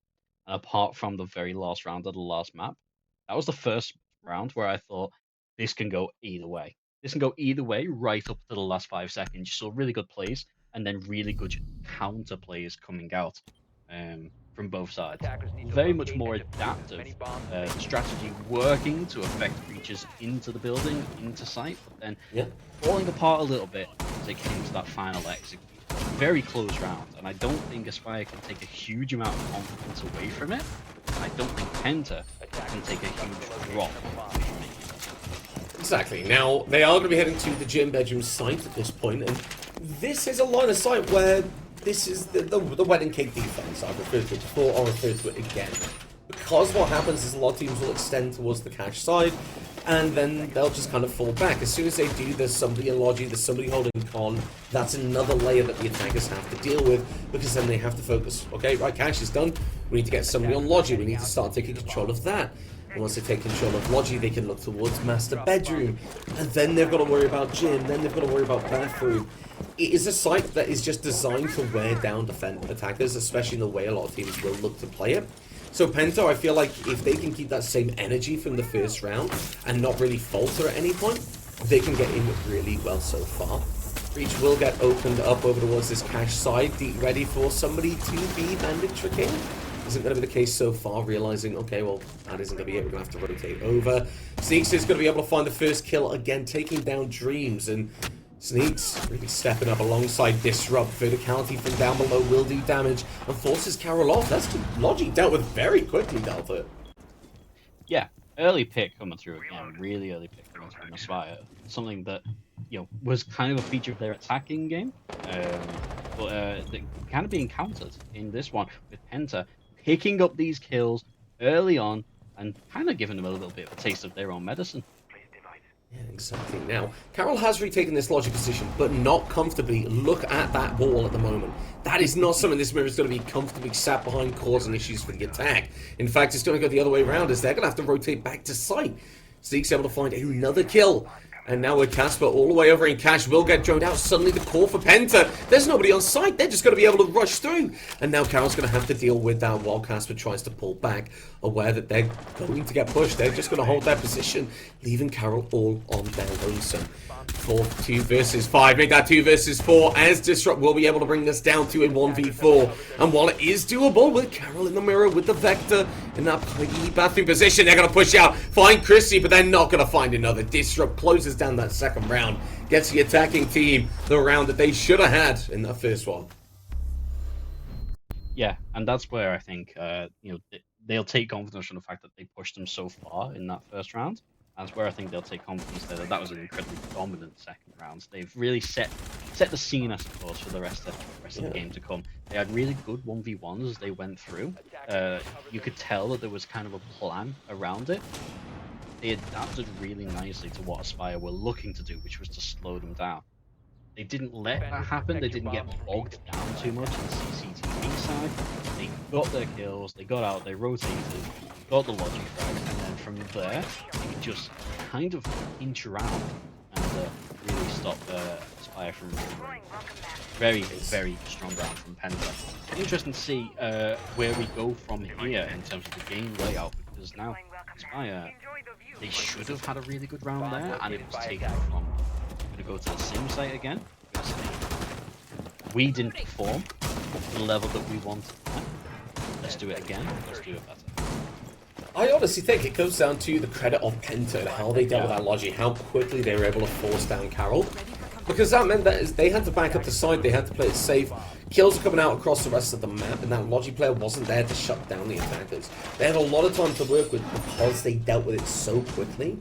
and apart from the very last round of the last map, that was the first round where I thought this can go either way. This can go either way right up to the last 5 seconds. You saw really good plays and then really good counter plays coming out from both sides. Very much more adaptive strategy working to affect creatures into the building, into sight, but then falling apart a little bit as it came to that final execute. Very close round, and I don't think Aspire can take a huge amount of confidence away from it. I don't think Penta can take a huge drop from it. Exactly. Now, they are going to be heading to the gym bedroom site at this point, and this is a line of sight where this is the wedding cake defense. I've referred to it before, I'll refer to it again. Because what happens is a lot of teams will extend towards the cash side, and then they'll just kind of fall back. As soon as they do, there's somebody in Logi, there's somebody holding con. That's another layer that the attackers have to deal with, because then they have to focus. Okay, right, cash is done. We need to get somebody on Logi. We need to start taking control of that. And once they take control of Logi, they can look towards master bedroom. And then they've got to worry about gym. Then they've got to worry about bathroom. It is a site that is just designed to wear down attackers, especially in the way a lot of teams will look to play it. So Penta, I feel like if they can keep that same energy from the first round and not really falter at any point, they can get in really well so far. Breach will get opened up over towards this cash side, ready for somebody to be bandit tricking. Isn't going to be the case so far, realizing, okay, well, that isn't going to be it, we're going to have to rotate over. Sneaks is going to be able to find the first kill again, taking down Dreams, and Sneaks really stepping up alongside Disrupt. Verticality from down below will do damage and forces Carol off. That's Logi dealt with very quickly, Delta. Yeah, early pick coming through again, really early pick coming through in Aspire. Something that, was kind of a feature of their attacking game, but kind of being countered in this one with Penta picking up these kills early on and kind of giving them a little bit of a taste of their own medicine. Yeah, exactly. Now, Carol has retaken this Logi position, but not comfortably. Look at that wall at the moment. That is not something this mirror is going to be comfortably sat behind, causing issues for the attack. In fact, it's going to go the other way around, as they're going to have to rotate back to site. Zeke's able to find another kill. And now with Casper all the way over in cash, will get droned out. Suddenly the call for Penta. There's nobody on site. They're just going to be able to rush through. And now Carol's going to have to deal with that while Casper tries to pull back, aware that they're going to get pushed. They're just going to hold their position, leaving Carol all on their lonesome. 2 versus 5. Make that 2 versus 4, as Disrupt will be able to bring this down to a 1v4. And while it is doable with Carol in the mirror with the Vector in that bathroom position, they're going to push out, find Chrissy, but they're not going to find another. Disrupt closes down that second round, gets the attacking team the round that they should have had in that first one. Yeah, and that's where I think they'll take confidence from the fact that they pushed them so far in that first round. That's where I think they'll take confidence there that was an incredibly dominant second round. They've really set the scene, I suppose, for the rest of the game to come. They had really good 1v1s as they went through. You could tell that there was kind of a plan around it. They adapted really nicely to what Aspire were looking to do, which was to slow them down. They didn't let that happen. They didn't get bogged down too much on the CCTV side. They got their kills, they got out, they rotated, got the logic frag, and then from there, they could just kind of inch around and really stop Aspire from really very, very strong round from Penta. Interesting to see where we go from here in terms of the game layout, because now Aspire, they should have had a really good round there, and it was taken from. I'm going to go to the sim site again. We didn't perform the level that we wanted. Let's do it again. Let's do it better. I honestly think it comes down to the credit of Penta and how they dealt with that Logi, how quickly they were able to force down Carol. Because that meant that they had to back up the side, they had to play it safe. Kills are coming out across the rest of the map, and that Logi player wasn't there to shut down the attackers. They had a lot of time to work with because they dealt with it so quickly.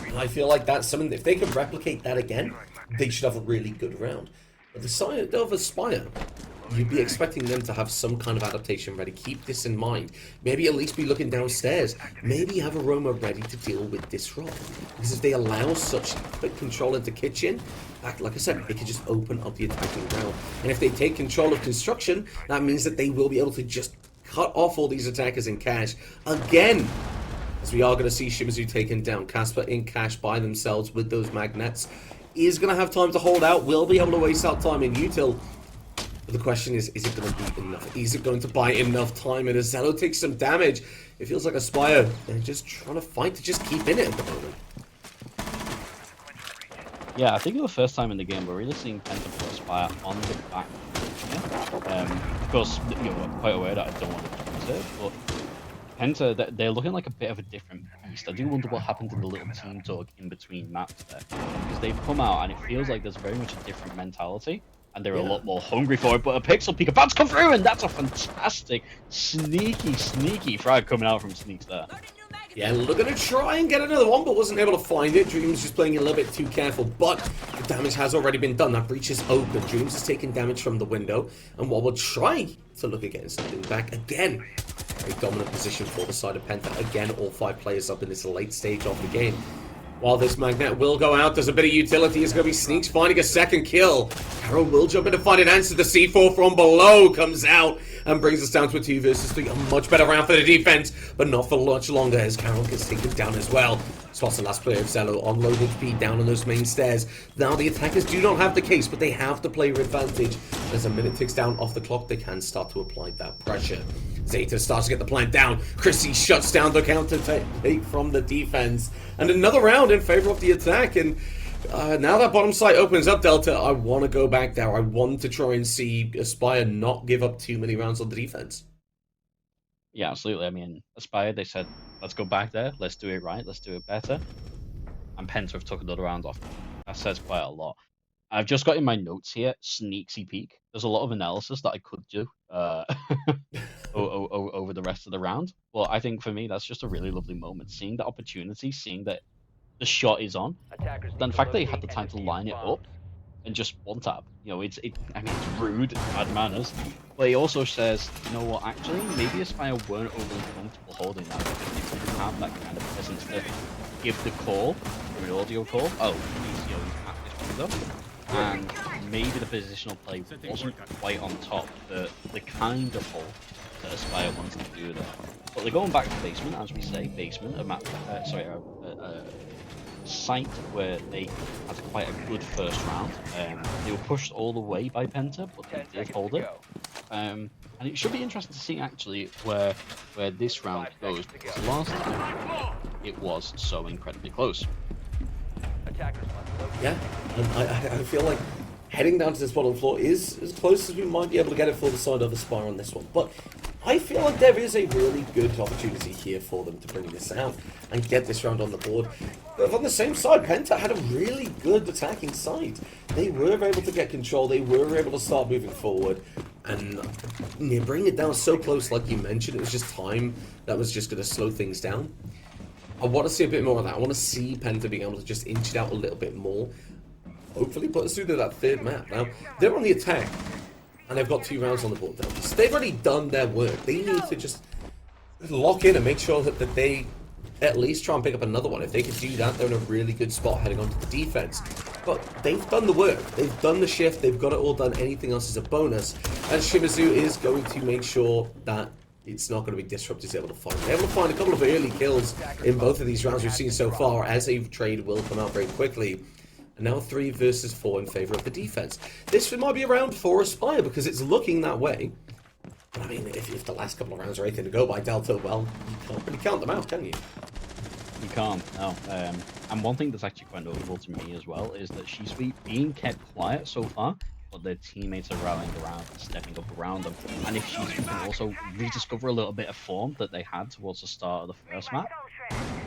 And I feel like that's something, if they can replicate that again, they should have a really good round. But the side of Aspire, you'd be expecting them to have some kind of adaptation ready. Keep this in mind. Maybe at least be looking downstairs. Maybe have Aroma ready to deal with Disrupt. Because if they allow such quick control into kitchen, like I said, they can just open up the attacking round. And if they take control of construction, that means that they will be able to just cut off all these attackers in cash again. As we are going to see Shimizu taken down. Casper in cash by themselves with those magnets. Is going to have time to hold out. Will be able to waste out time in util. But the question is it going to be enough? Is it going to buy enough time? And as Zello takes some damage, it feels like Aspire, they're just trying to fight to just keep in it at the moment. Yeah, I think for the first time in the game, we're really seeing Penta put Aspire on the back. Of course, I'm quite aware that I don't want to jinx it, but Penta, they're looking like a bit of a different beast. I do wonder what happened to the little team talk in between maps there, because they've come out and it feels like there's very much a different mentality, and they're a lot more hungry for it. But a pixel peek about to come through, and that's a fantastic, sneaky frag coming out from Sneaks there. Yeah, looking to try and get another one, but wasn't able to find it. Dreams just playing a little bit too careful, but the damage has already been done. That breach is open. Dreams is taking damage from the window, and while we'll try to look against something back again. Very dominant position for the side of Penta. Again, all 5 players up in this late stage of the game. While this magnet will go out, there's a bit of utility. It's going to be Sneaks finding a second kill. Carol will jump in to find an answer. The C4 from below comes out and brings us down to a 2 versus 3. A much better round for the defense, but not for much longer as Carol gets taken down as well. Spots the last player of Zello on low HP down on those main stairs. Now the attackers do not have the case, but they have the player advantage. As a minute ticks down off the clock, they can start to apply that pressure. Zeta starts to get the plant down. Chrissy shuts down the counter take from the defense. And another round in favor of the attack. And now that bottom site opens up, Delta, I want to go back there. I want to try and see Aspire not give up too many rounds on the defense. Yeah, absolutely. I mean, Aspire, they said, let's go back there. Let's do it right. Let's do it better. And Penta have took another round off. That says quite a lot. I've just got in my notes here, sneaky peek. There's a lot of analysis that I could do over the rest of the round. But I think for me, that's just a really lovely moment. Seeing the opportunity, seeing that the shot is on. Then the fact that he had the time to line it up and just one tap. You know, I mean, it's rude, bad manners. But he also says, you know what, actually, maybe Aspire weren't overly comfortable holding that because they didn't have that kind of presence to give the call, or an audio call. Oh, he's at this window. And maybe the positional play wasn't quite on top, the kind of hold that Aspire wants to do there. But they're going back to basement, as we say, basement, a site where they had quite a good first round. They were pushed all the way by Penta, but they did hold it. And it should be interesting to see actually where this round goes, because last time it was so incredibly close. Yeah, and I feel like heading down to this bottom floor is as close as we might be able to get it for the side of Aspire on this one. But I feel like there is a really good opportunity here for them to bring this out and get this round on the board. But on the same side, Penta had a really good attacking side. They were able to get control, they were able to start moving forward, and bring it down so close like you mentioned, it was just time that was just going to slow things down. I want to see a bit more of that. I want to see Penta being able to just inch it out a little bit more. Hopefully put us through to that third map. Now, they're on the attack, and they've got 2 rounds on the board now. So they've already done their work. They need to just lock in and make sure that they at least try and pick up another one. If they can do that, they're in a really good spot heading onto the defense. But they've done the work. They've done the shift. They've got it all done. Anything else is a bonus. And Shimizu is going to make sure that it's not going to be disrupted. They're able to find a couple of early kills in both of these rounds we've seen so far, as a trade will come out very quickly. And now 3 versus 4 in favor of the defense. This might be a round for Aspire because it's looking that way. But I mean, if the last couple of rounds are anything to go by, Delta, well, you can't really count them out, can you? You can't, no. And one thing that's actually quite notable to me as well is that she's being kept quiet so far, but their teammates are rallying around and stepping up around them. And if she can also rediscover a little bit of form that they had towards the start of the first map,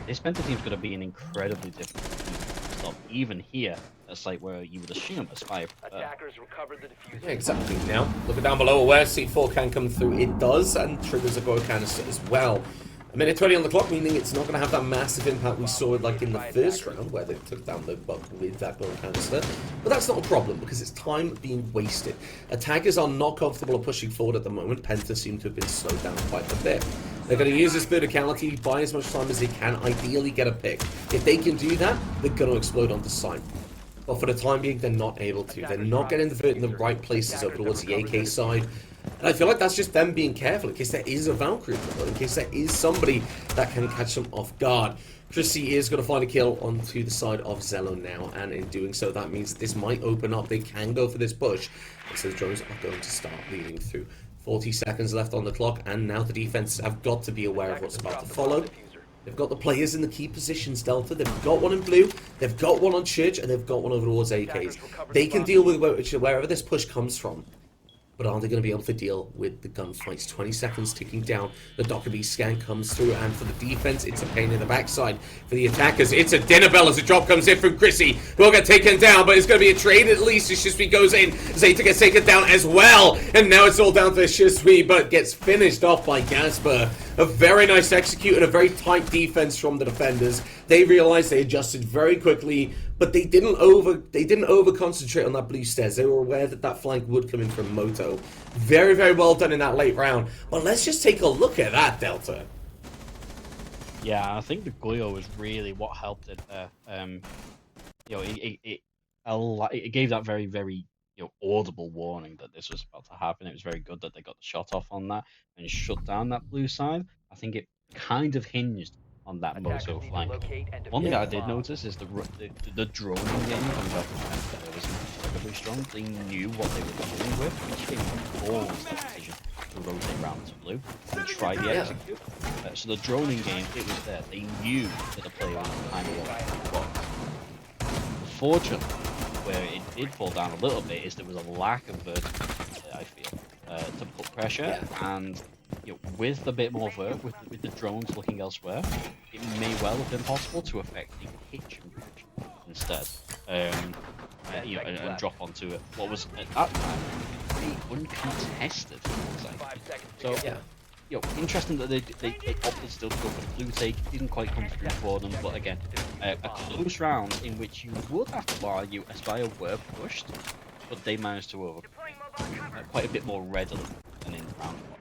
this Penta team's going to be an incredibly difficult team to stop, even here, a site where you would assume Aspire. Attackers recovered the diffuser. Yeah, exactly. Now, looking down below where C4 can come through, it does, and triggers a go canister as well. A minute 20 on the clock, meaning it's not going to have that massive impact we saw like in the first round, where they took down the buck with that gold canister. But that's not a problem, because it's time being wasted. Attackers are not comfortable pushing forward at the moment. Penta seem to have been slowed down quite a bit. They're going to use this verticality, buy as much time as they can, ideally get a pick. If they can do that, they're going to explode onto site. But for the time being, they're not able to. They're not getting the vert in the right places over towards the AK side. And I feel like that's just them being careful in case there is a Valkyrie, in case there is somebody that can catch them off guard. Chrissy is going to find a kill onto the side of Zello now, and in doing so, that means that this might open up. They can go for this push, and so the drones are going to start leading through. 40 seconds left on the clock, and now the defense have got to be aware of what's about to follow. They've got the players in the key positions, Delta. They've got one in blue, they've got one on Church, and they've got one over towards AKs. They can deal with wherever this push comes from. But are they going to be able to deal with the gunfights? 20 seconds ticking down. The Dockerby scan comes through, and for the defense, it's a pain in the backside. For the attackers, it's a dinner bell as a drop comes in from Chrissy, who will get taken down, but it's going to be a trade at least as Shisui goes in. Zeta gets taken down as well, and now it's all down to Shisui, but gets finished off by Gasper. A very nice execute and a very tight defense from the defenders. They realized they adjusted very quickly, but they didn't over concentrate on that blue stairs. They were aware that that flank would come in from Moto. Very, very well done in that late round. But let's just take a look at that, Delta. Yeah, I think the Glio was really what helped it there. You know, it gave that very, very audible warning that this was about to happen. It was very good that they got the shot off on that and shut down that blue side. I think it kind of hinged on that Moto flank. One thing I did notice is the droning game coming out from PENTA was incredibly strong. They knew what they were dealing with. Each game had always the decision to rotate round to blue and try the execute. So the droning game, it was there. They knew that the player was behind the wall. Unfortunately, where it did fall down a little bit is there was a lack of vertical, I feel, to put pressure, and with a bit more vert, with the drones looking elsewhere, it may well have been possible to affect the kitchen bridge instead, and drop onto it. What was at that time pretty uncontested site. So interesting that they opted still to go for the blue take. Didn't quite come through for them, but again, a close round in which you would have to argue Aspire were pushed, but they managed to overcome quite a bit more readily than in round one.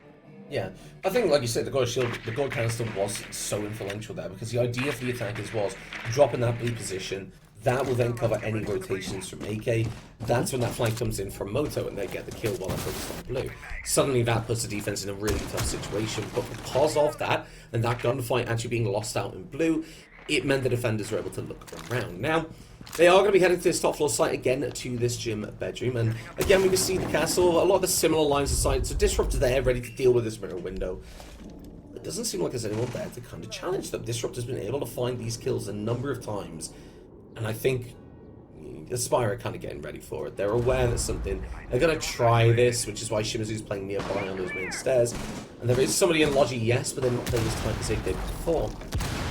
Yeah, I think, like you said, the gold shield, the gold canister was so influential there, because the idea for the attackers was drop in that blue position. That will then cover any rotations from AK. That's when that flank comes in from Moto and they get the kill while they're focused on blue. Suddenly that puts the defense in a really tough situation, but because of that, and that gunfight actually being lost out in blue, it meant the defenders were able to look around. Now, they are going to be heading to this top floor site again, to this gym bedroom, and again we can see the castle, a lot of the similar lines of sight. So Disruptor there, ready to deal with this mirror window. It doesn't seem like there's anyone there to kind of challenge them. Disruptor's been able to find these kills a number of times, and I think Aspire are kind of getting ready for it. They're aware that they're going to try this, which is why Shimizu's playing nearby on those main stairs. And there is somebody in Logi, yes, but they're not playing as tight as they did before.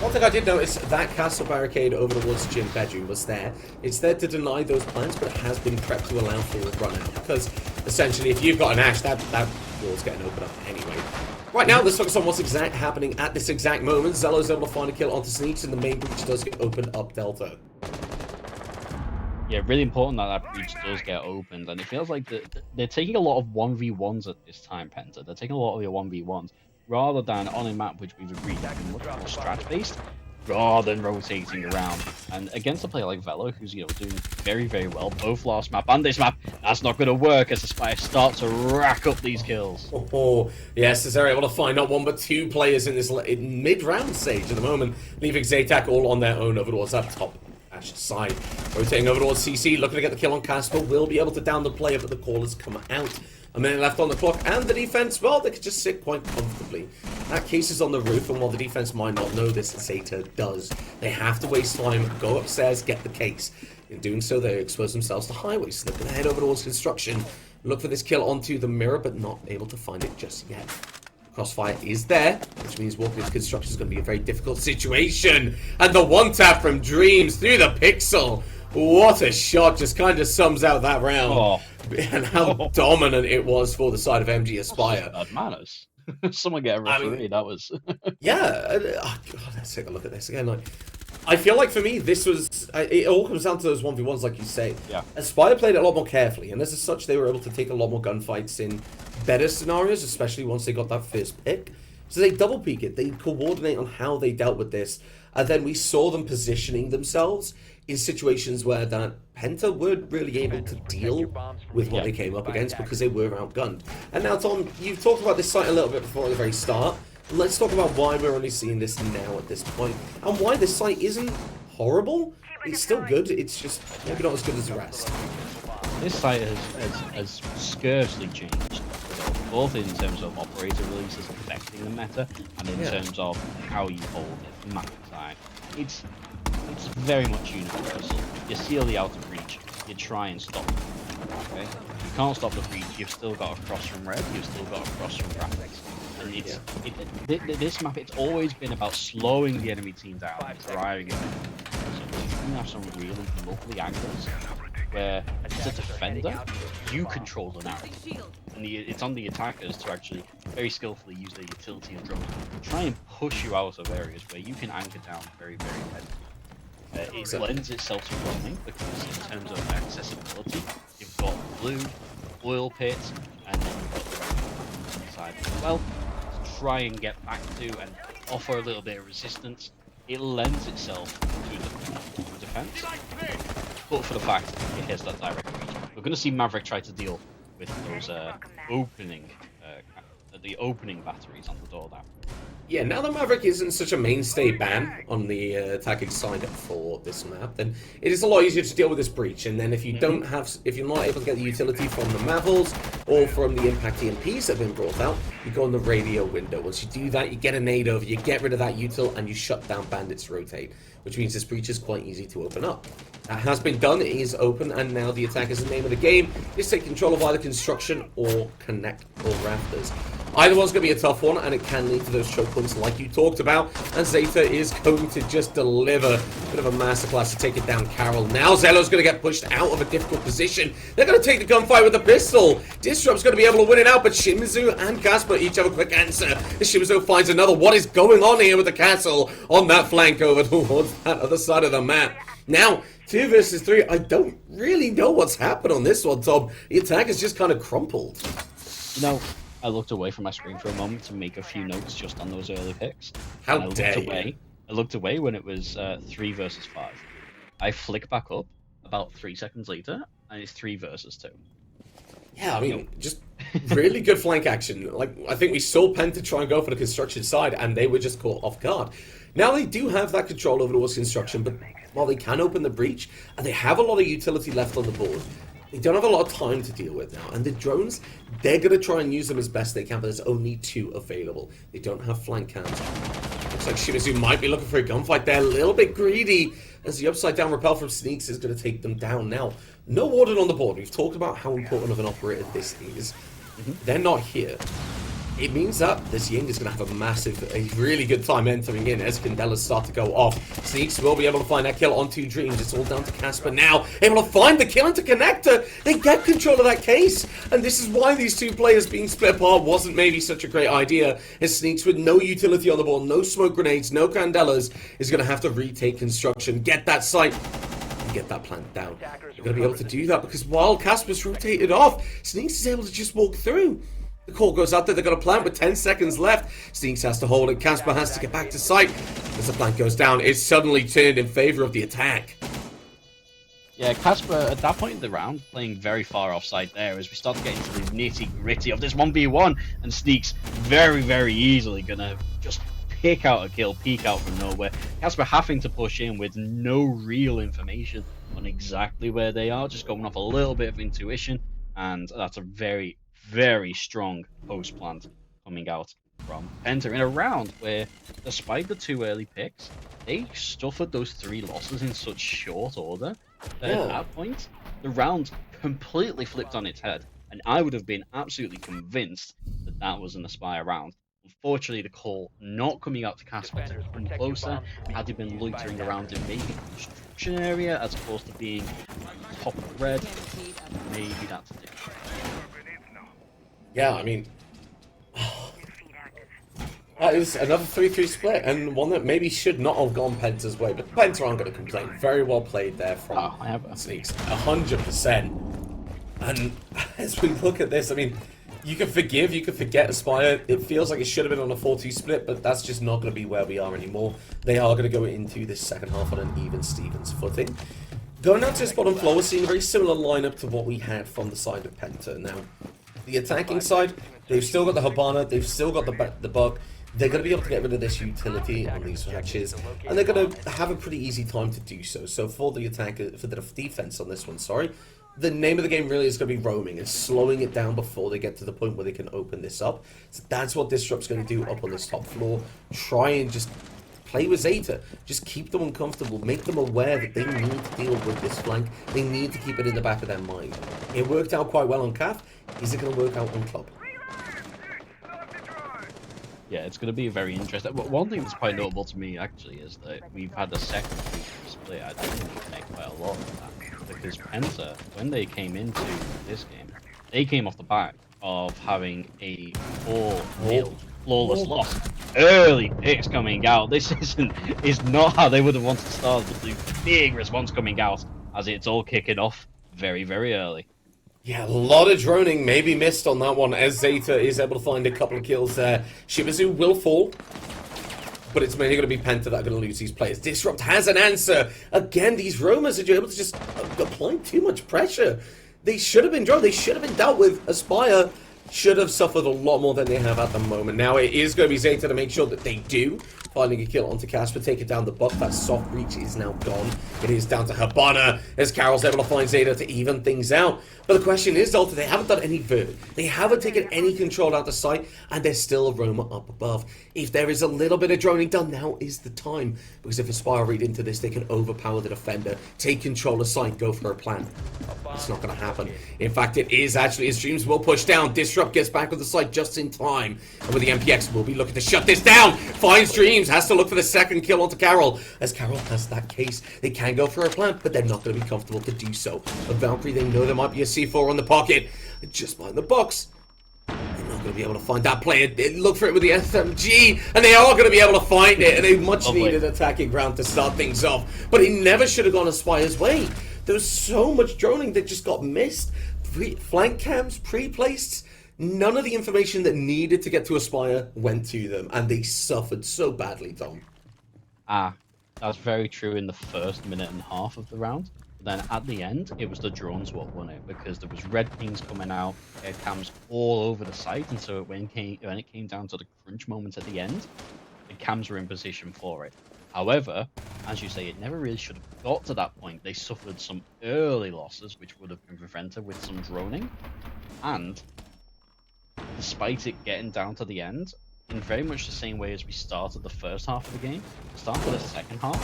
One thing I did notice, that castle barricade over towards the gym bedroom was there. It's there to deny those plans, but it has been prepped to allow for a run out. Because essentially, if you've got an Ash, that wall's getting opened up anyway. Right now, let's focus on what's happening at this exact moment. Zello's able to find a kill onto Sneaks, and the main breach does get opened up Delta. Yeah, really important that that breach does get opened, and it feels like they're taking a lot of 1v1s at this time, Penta. They're taking a lot of your 1v1s, rather than on a map which we've agreed to be much more strat-based, rather than rotating around. And against a player like Velo, who's doing very, very well, both last map and this map, that's not going to work as Aspire start to rack up these kills. Yes, as they're able to find not one but two players in this mid-round stage at the moment, leaving Zaytak all on their own over towards that top Ash side. Rotating over towards CC, looking to get the kill on Casper, will be able to down the player, but the call has come out. A minute left on the clock, and the defense, well, they could just sit quite comfortably. That case is on the roof, and while the defense might not know this, Zeta does. They have to waste time, go upstairs, get the case. In doing so, they expose themselves to highways, so they're going to head over towards construction, look for this kill onto the mirror, but not able to find it just yet. Crossfire is there, which means walking into construction is going to be a very difficult situation. And the one tap from Dreams through the pixel. What a shot, just kind of sums out that round. And how dominant it was for the side of MG Aspire. Bad manners. Someone get a referee, that was... Yeah, God, let's take a look at this again. I feel like for me, this was... It all comes down to those 1v1s, like you say. Yeah. Aspire played it a lot more carefully, and as such, they were able to take a lot more gunfights in better scenarios, especially once they got that first pick. So they double peek it, they coordinate on how they dealt with this, and then we saw them positioning themselves in situations where that Penta weren't really able to deal with what they came up against because they were outgunned. And now, Tom, you've talked about this site a little bit before at the very start. Let's talk about why we're only seeing this now at this point, and why this site isn't horrible. It's still good, it's just maybe not as good as the rest. This site has scarcely changed, both in terms of operator releases affecting the meta, and in terms of how you hold it, map design. It's very much universal. You seal the outer breach, you try and stop it. Okay? You can't stop the breach, you've still got a cross from red, you've still got a cross from graphics. And this map, it's always been about slowing the enemy team down and driving it. So you have some really lovely angles where, as a defender, you control the narrative. And it's on the attackers to actually very skillfully use their utility and drones to try and push you out of areas where you can anchor down very, very readily. It lends itself to roaming because in terms of accessibility, you've got blue, oil pit, and then you've got the right side as well. To try and get back to and offer a little bit of resistance, it lends itself to the defense. But for the fact it hits that direct reach, we're going to see Maverick try to deal with those the opening batteries on the door now. Yeah, now that Maverick isn't such a mainstay ban on the attacking side for this map, then it is a lot easier to deal with this breach. And then if you don't have, if you're not able to get the utility from the Mavels or from the impact EMPs that have been brought out, you go in the radio window. Once you do that, you get a nade over, you get rid of that util, and you shut down Bandit's rotate, which means this breach is quite easy to open up. That has been done, it is open, and now the attack is the name of the game. Is take control of either construction or connect or rafters. Either one's going to be a tough one, and it can lead to those choke points like you talked about. And Zeta is going to just deliver a bit of a masterclass to take it down Carol. Now Zello's going to get pushed out of a difficult position. They're going to take the gunfight with the pistol. Disrupt's going to be able to win it out, but Shimizu and Casper each have a quick answer. Shimizu finds another. What is going on here with the castle on that flank over towards that other side of the map? Now, 2 versus 3, I don't really know what's happened on this one, Tom. The attack has just kind of crumpled. You know, I looked away from my screen for a moment to make a few notes just on those early picks. How dare you? I looked away when it was 3 versus 5. I flick back up about 3 seconds later, and it's 3 versus 2. Yeah, I mean, just really good flank action. Like, I think we saw Penta try and go for the construction side, and they were just caught off guard. Now they do have that control over towards construction, but while they can open the breach, and they have a lot of utility left on the board, they don't have a lot of time to deal with now. And the drones, they're going to try and use them as best they can, but there's only 2 available. They don't have flank cams. Looks like Shimizu might be looking for a gunfight there. A little bit greedy, as the upside down rappel from Sneaks is going to take them down. Now, no warden on the board. We've talked about how important of an operator this is. They're not here. It means that this Ying is going to have a really good time entering in as Candelas start to go off. Sneaks will be able to find that kill on 2 Dreams. It's all down to Casper now. Able to find the kill into Connector. They get control of that case. And this is why these 2 players being split apart wasn't maybe such a great idea. As Sneaks with no utility on the board, no smoke grenades, no Candelas, is going to have to retake construction. Get that site. Get that plant down. They're going to be able to do that because while Casper's rotated off, Sneaks is able to just walk through. The call goes out there, they've got a plant with 10 seconds left. Sneaks has to hold it, Casper has to get back to site. As the plant goes down, it's suddenly turned in favor of the attack. Yeah, Casper, at that point in the round, playing very far offside there as we start to get into the nitty-gritty of this 1v1, and Sneaks very, very easily gonna just pick out a kill, peek out from nowhere. Casper having to push in with no real information on exactly where they are, just going off a little bit of intuition, and that's a very, very strong post plant coming out from Penta in a round where, despite the 2 early picks, they suffered those 3 losses in such short order that at that point, the round completely flipped on its head, and I would have been absolutely convinced that that was an Aspire round. Unfortunately, the call not coming out to Casper to come closer, had he been loitering around in maybe the construction area as opposed to being top of the red, maybe that's a different. Yeah, I mean, that is another 3-3 split, and one that maybe should not have gone Penta's way, but Penta aren't going to complain. Very well played there from Sneaks, 100%. And as we look at this, I mean, You can forgive, you can forget Aspire. It feels like it should have been on a 4-2 split, but that's just not going to be where we are anymore. They are going to go into this second half on an even Stevens footing. Going out to this bottom floor, we're seeing a very similar lineup to what we had from the side of Penta. Now, the attacking side, they've still got the Habana, they've still got the Bug. They're going to be able to get rid of this utility on these hatches, and they're going to have a pretty easy time to do so. So for the defense on this one, sorry, the name of the game really is going to be roaming and slowing it down before they get to the point where they can open this up. So that's what Disrupt's going to do up on this top floor. Try and just play with Zeta. Just keep them uncomfortable. Make them aware that they need to deal with this flank. They need to keep it in the back of their mind. It worked out quite well on Calf. Is it going to work out on Club? Yeah, it's going to be very interesting. But one thing that's quite notable to me, actually, is that we've had a second feature split. I think we connect quite a lot with that. Because Penta, when they came into this game, they came off the back of having a 4-0 flawless loss. Early picks coming out. This is not how they would have wanted to start, but the big response coming out as it's all kicking off very, very early. Yeah, a lot of droning maybe missed on that one as Zeta is able to find a couple of kills there. Shibazu will fall, but it's mainly going to be Penta that are going to lose these players. Disrupt has an answer. Again, these roamers are able to just apply too much pressure. They should have been droned. They should have been dealt with. Aspire should have suffered a lot more than they have at the moment. Now it is going to be Zeta to make sure that they do. Finding a kill onto Casper, take it down the buff. That soft reach is now gone. It is down to Habana as Carol's able to find Zeta to even things out. But the question is, Delta, they haven't done any Verd. They haven't taken any control out of sight, and there's still a roamer up above. If there is a little bit of droning done, now is the time. Because if Aspire read into this, they can overpower the defender, take control of sight, go for a plan. It's not going to happen. In fact, it is actually, his streams will push down. Disrupt gets back with the site just in time. And with the MPX, will be looking to shut this down. Finds Dreams, has to look for the second kill onto Carol. As Carol has that case, they can go for a plant, but they're not going to be comfortable to do so. But Valkyrie, they know there might be a C4 on the pocket. Just behind the box. They're not going to be able to find that player. They look for it with the SMG, and they are going to be able to find it. And they much needed attacking ground to start things off. But it never should have gone Aspire's way. There was so much droning that just got missed. Flank cams, pre-placed. None of the information that needed to get to Aspire went to them, and they suffered so badly, Tom. That's very true in the first minute and a half of the round. But then at the end, it was the drones what won it, because there was red pings coming out, air cams all over the site, and so when it came down to the crunch moments at the end, the cams were in position for it. However, as you say, it never really should have got to that point. They suffered some early losses, which would have been prevented with some droning, and despite it getting down to the end, in very much the same way as we started the first half of the game, start of the second half,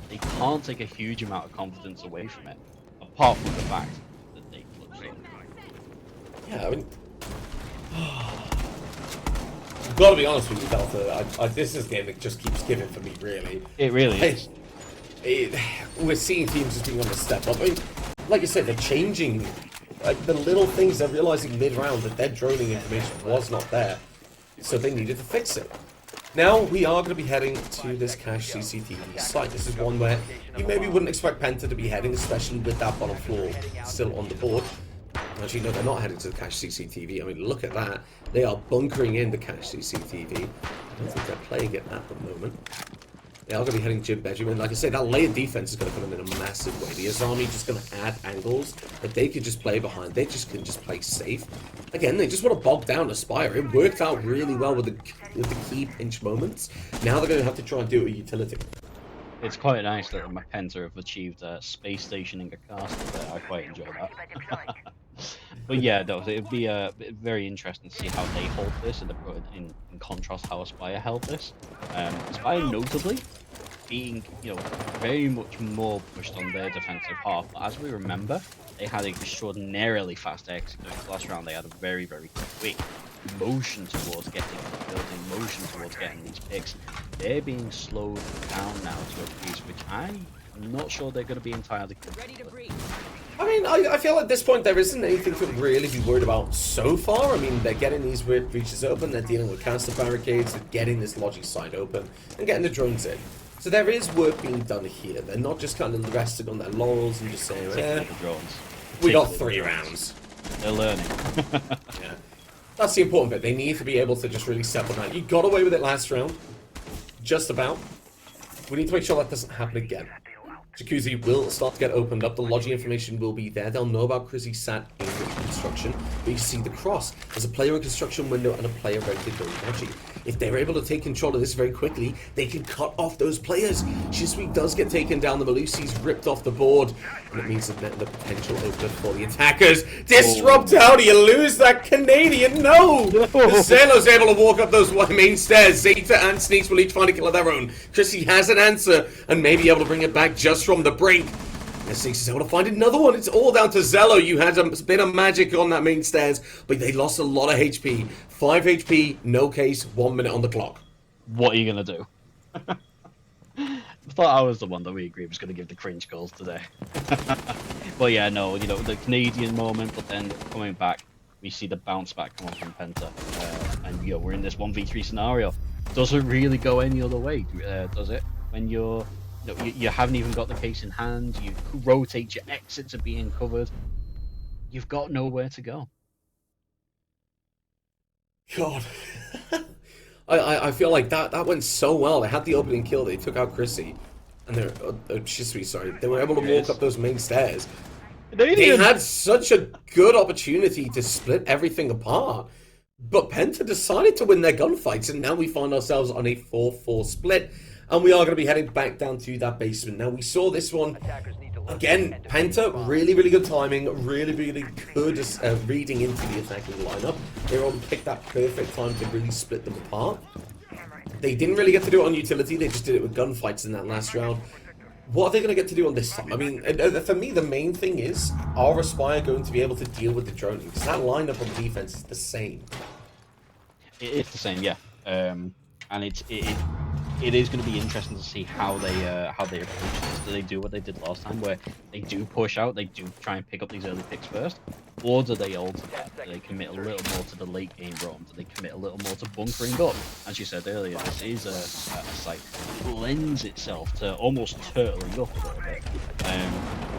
they can't take a huge amount of confidence away from it, apart from the fact that they clutched it. Yeah, I mean, I've got to be honest with you, Delta. This is a game that just keeps giving for me, really. It really is. We're seeing teams just being on the step up. I mean, like you said, they're changing. Like the little things they're realizing mid-round that their droning information was not there, so they needed to fix it. Now we are going to be heading to this cache CCTV site. This is one where you maybe wouldn't expect Penta to be heading, especially with that bottom floor still on the board. Actually, no, they're not heading to the cache CCTV. I mean, look at that. They are bunkering in the cache CCTV. I don't think they're playing it at the moment. They are going to be heading Jim Benjamin. Like I say, that layered defense is going to come in a massive way. The Azami just going to add angles that they could just play behind. They just can just play safe. Again, they just want to bog down Aspire. It worked out really well with the key pinch moments. Now they're going to have to try and do it with utility. It's quite nice that Penta have achieved space stationing a caster. I quite enjoy that. But yeah, no, it'd be very interesting to see how they hold this, and in contrast how Aspire held this. Aspire notably being, very much more pushed on their defensive half. But as we remember, they had an extraordinarily fast exit. Last round, they had a very, very quick motion towards getting the building, motion towards getting these picks. They're being slowed down now to a piece which I'm not sure they're going to be entirely ready to breathe. I mean, I feel at this point there isn't anything to really be worried about so far. I mean, they're getting these weird breaches open, they're dealing with caster barricades, they're getting this logic side open, and getting the drones in. So there is work being done here. They're not just kind of resting on their laurels and just saying, the drones. We got 3 rounds. They're learning. Yeah. That's the important bit. They need to be able to just really settle that. You got away with it last round. Just about. We need to make sure that doesn't happen again. Jacuzzi will start to get opened up. The lodging information will be there. They'll know about Chrissy sat in construction. But you see the cross. There's a player in construction window and a player ready to go dodgy. If they're able to take control of this very quickly, they can cut off those players. Shisui does get taken down. The Malusi's ripped off the board. And it means that the potential opener for the attackers. Disrupt out. You lose that Canadian. No! Zelo's able to walk up those main stairs. Zeta and Sneaks will each find a kill of their own. Chrissy has an answer and may be able to bring it back just from the brink. And Sneaks is able to find another one. It's all down to Zello. You had a bit of magic on that main stairs, but they lost a lot of HP. 5 HP, no case, 1 minute on the clock. What are you going to do? I thought I was the one that we agreed was going to give the cringe goals today. But yeah, no, you know, the Canadian moment, but then coming back, we see the bounce back come on from Penta. And, you know, we're in this 1v3 scenario. Doesn't really go any other way, does it? When you're... You haven't even got the case in hand, you rotate, your exits are being covered. You've got nowhere to go. God. I feel like that went so well. They had the opening kill, they took out Chrissy. And they're... Shisui, sorry. They were able to walk up those main stairs. They had such a good opportunity to split everything apart. But Penta decided to win their gunfights, and now we find ourselves on a 4-4 split. And we are going to be heading back down to that basement. Now, we saw this one, again, Penta, really, really good timing, really, really good reading into the attacking lineup. They were able to pick that perfect time to really split them apart. They didn't really get to do it on utility, they just did it with gunfights in that last round. What are they going to get to do on this time? I mean, for me, the main thing is, are Aspire going to be able to deal with the droning? Because that lineup on defense is the same. It's the same, yeah. And it is going to be interesting to see how they approach this. Do they do what they did last time, where they do push out, they do try and pick up these early picks first, or do they alter that? Do they commit a little more to the late game roam? Do they commit a little more to bunkering up? As you said earlier, this is a site that lends itself to almost turtling up a little bit.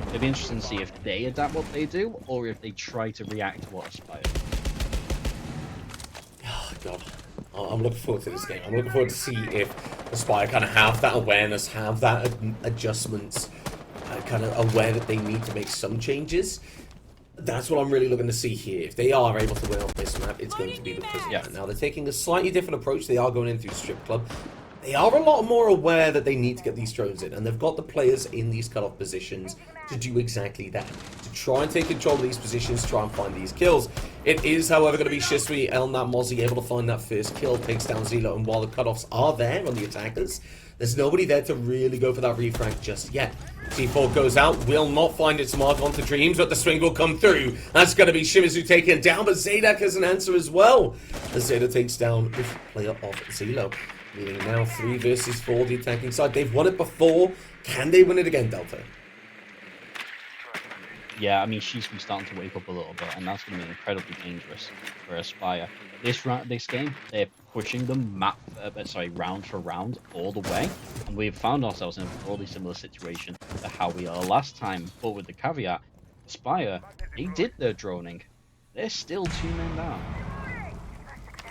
It'd be interesting to see if they adapt what they do, or if they try to react to what Aspire do. Oh, God. I'm looking forward to this game. I'm looking forward to see if Aspire kind of have that awareness, have that adjustments, kind of aware that they need to make some changes. That's what I'm really looking to see here. If they are able to win on this map, it's going to be because of that. Now, they're taking a slightly different approach. They are going in through Strip Club. They are a lot more aware that they need to get these drones in, and they've got the players in these cutoff positions to do exactly that. To try and take control of these positions, try and find these kills. It is, however, going to be Shisui, Elnat, Mozzie able to find that first kill, takes down Zelo, and while the cutoffs are there on the attackers, there's nobody there to really go for that refrag just yet. C4 goes out, will not find its mark onto Dreams, but the swing will come through. That's going to be Shimizu taken down, but Zadak has an answer as well. As Zeta takes down the player of Zelo. Meaning now 3 versus 4, the attacking side. They've won it before. Can they win it again, Delta? Yeah, I mean, she's starting to wake up a little bit, and that's going to be incredibly dangerous for Aspire. This game, they're pushing them round for round all the way, and we've found ourselves in a totally similar situation to how we are last time, but with the caveat, Aspire, they did their droning. They're still 2 men down.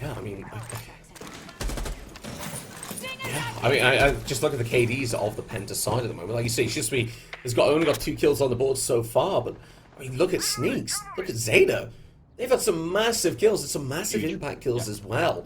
Yeah, I mean... I just look at the KDs of the Penta side at the moment. Like you say, Shisui has only got 2 kills on the board so far, but I mean, look at Sneaks, look at Zeta. They've had some massive kills and some massive impact kills as well.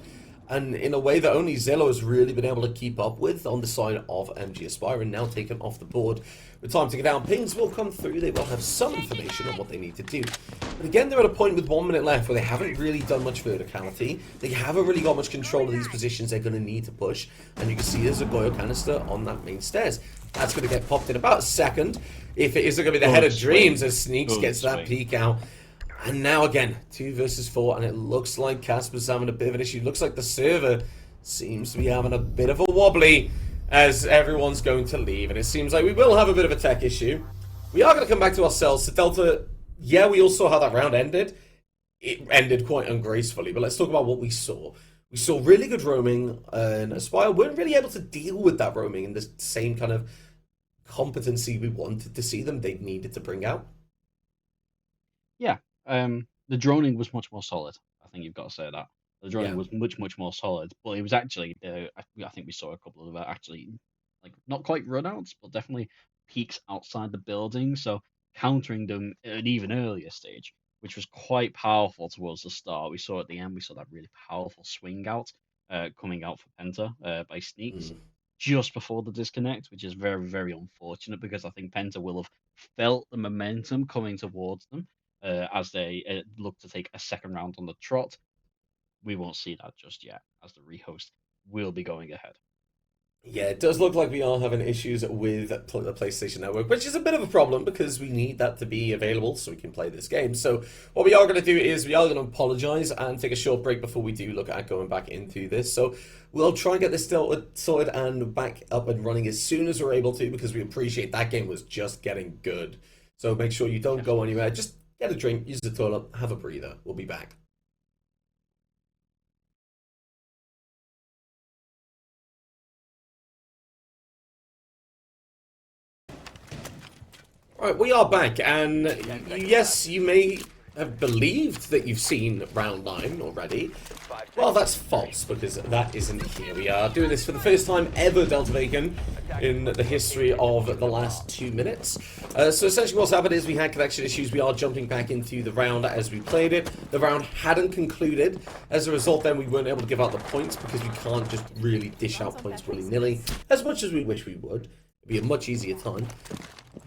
And in a way that only Zello has really been able to keep up with on the side of MG Aspire, and now taken off the board. With time to get down, pings will come through, they will have some information on what they need to do. But again, they're at a point with 1 minute left where they haven't really done much verticality, they haven't really got much control of these positions they're going to need to push, and you can see there's a Goyo canister on that main stairs. That's going to get popped in about a second, if it isn't going to be the head of Dreams as Sneaks gets that peek out. And now again, 2 versus 4, and it looks like Casper's having a bit of an issue. Looks like the server seems to be having a bit of a wobbly as everyone's going to leave. And it seems like we will have a bit of a tech issue. We are going to come back to ourselves. So Delta, yeah, we all saw how that round ended. It ended quite ungracefully, but let's talk about what we saw. We saw really good roaming, and Aspire weren't really able to deal with that roaming in the same kind of competency we wanted to see them. They needed to bring out. Yeah. The droning was much more solid, I think you've got to say that. The drone Yeah. was much more solid, but it was actually, I think we saw a couple of actually, like, not quite runouts, but definitely peaks outside the building, so countering them at an even earlier stage, which was quite powerful towards the start. We saw at the end, we saw that really powerful swing out coming out for Penta by Sneaks just before the disconnect, which is very unfortunate because I think Penta will have felt the momentum coming towards them as they look to take a second round on the trot. We won't see that just yet, as the rehost will be going ahead. Yeah, it does look like we are having issues with the PlayStation Network, which is a bit of a problem because we need that to be available so we can play this game. So what we are going to do is we are going to apologize and take a short break before we do look at going back into this. So we'll try and get this still sorted and back up and running as soon as we're able to, because we appreciate that game was just getting good. So make sure you don't go anywhere. Just get a drink, use the toilet, have a breather. We'll be back. All right, we are back, and yes, you may have believed that you've seen round 9 already. Well, that's false, because that isn't here. We are doing this for the first time ever, Delta Bacon, in the history of the last 2 minutes. So essentially what's happened is we had connection issues. We are jumping back into the round as we played it. The round hadn't concluded. As a result, then, we weren't able to give out the points, because we can't just really dish out points willy-nilly, as much as we wish we would. It'd be a much easier time.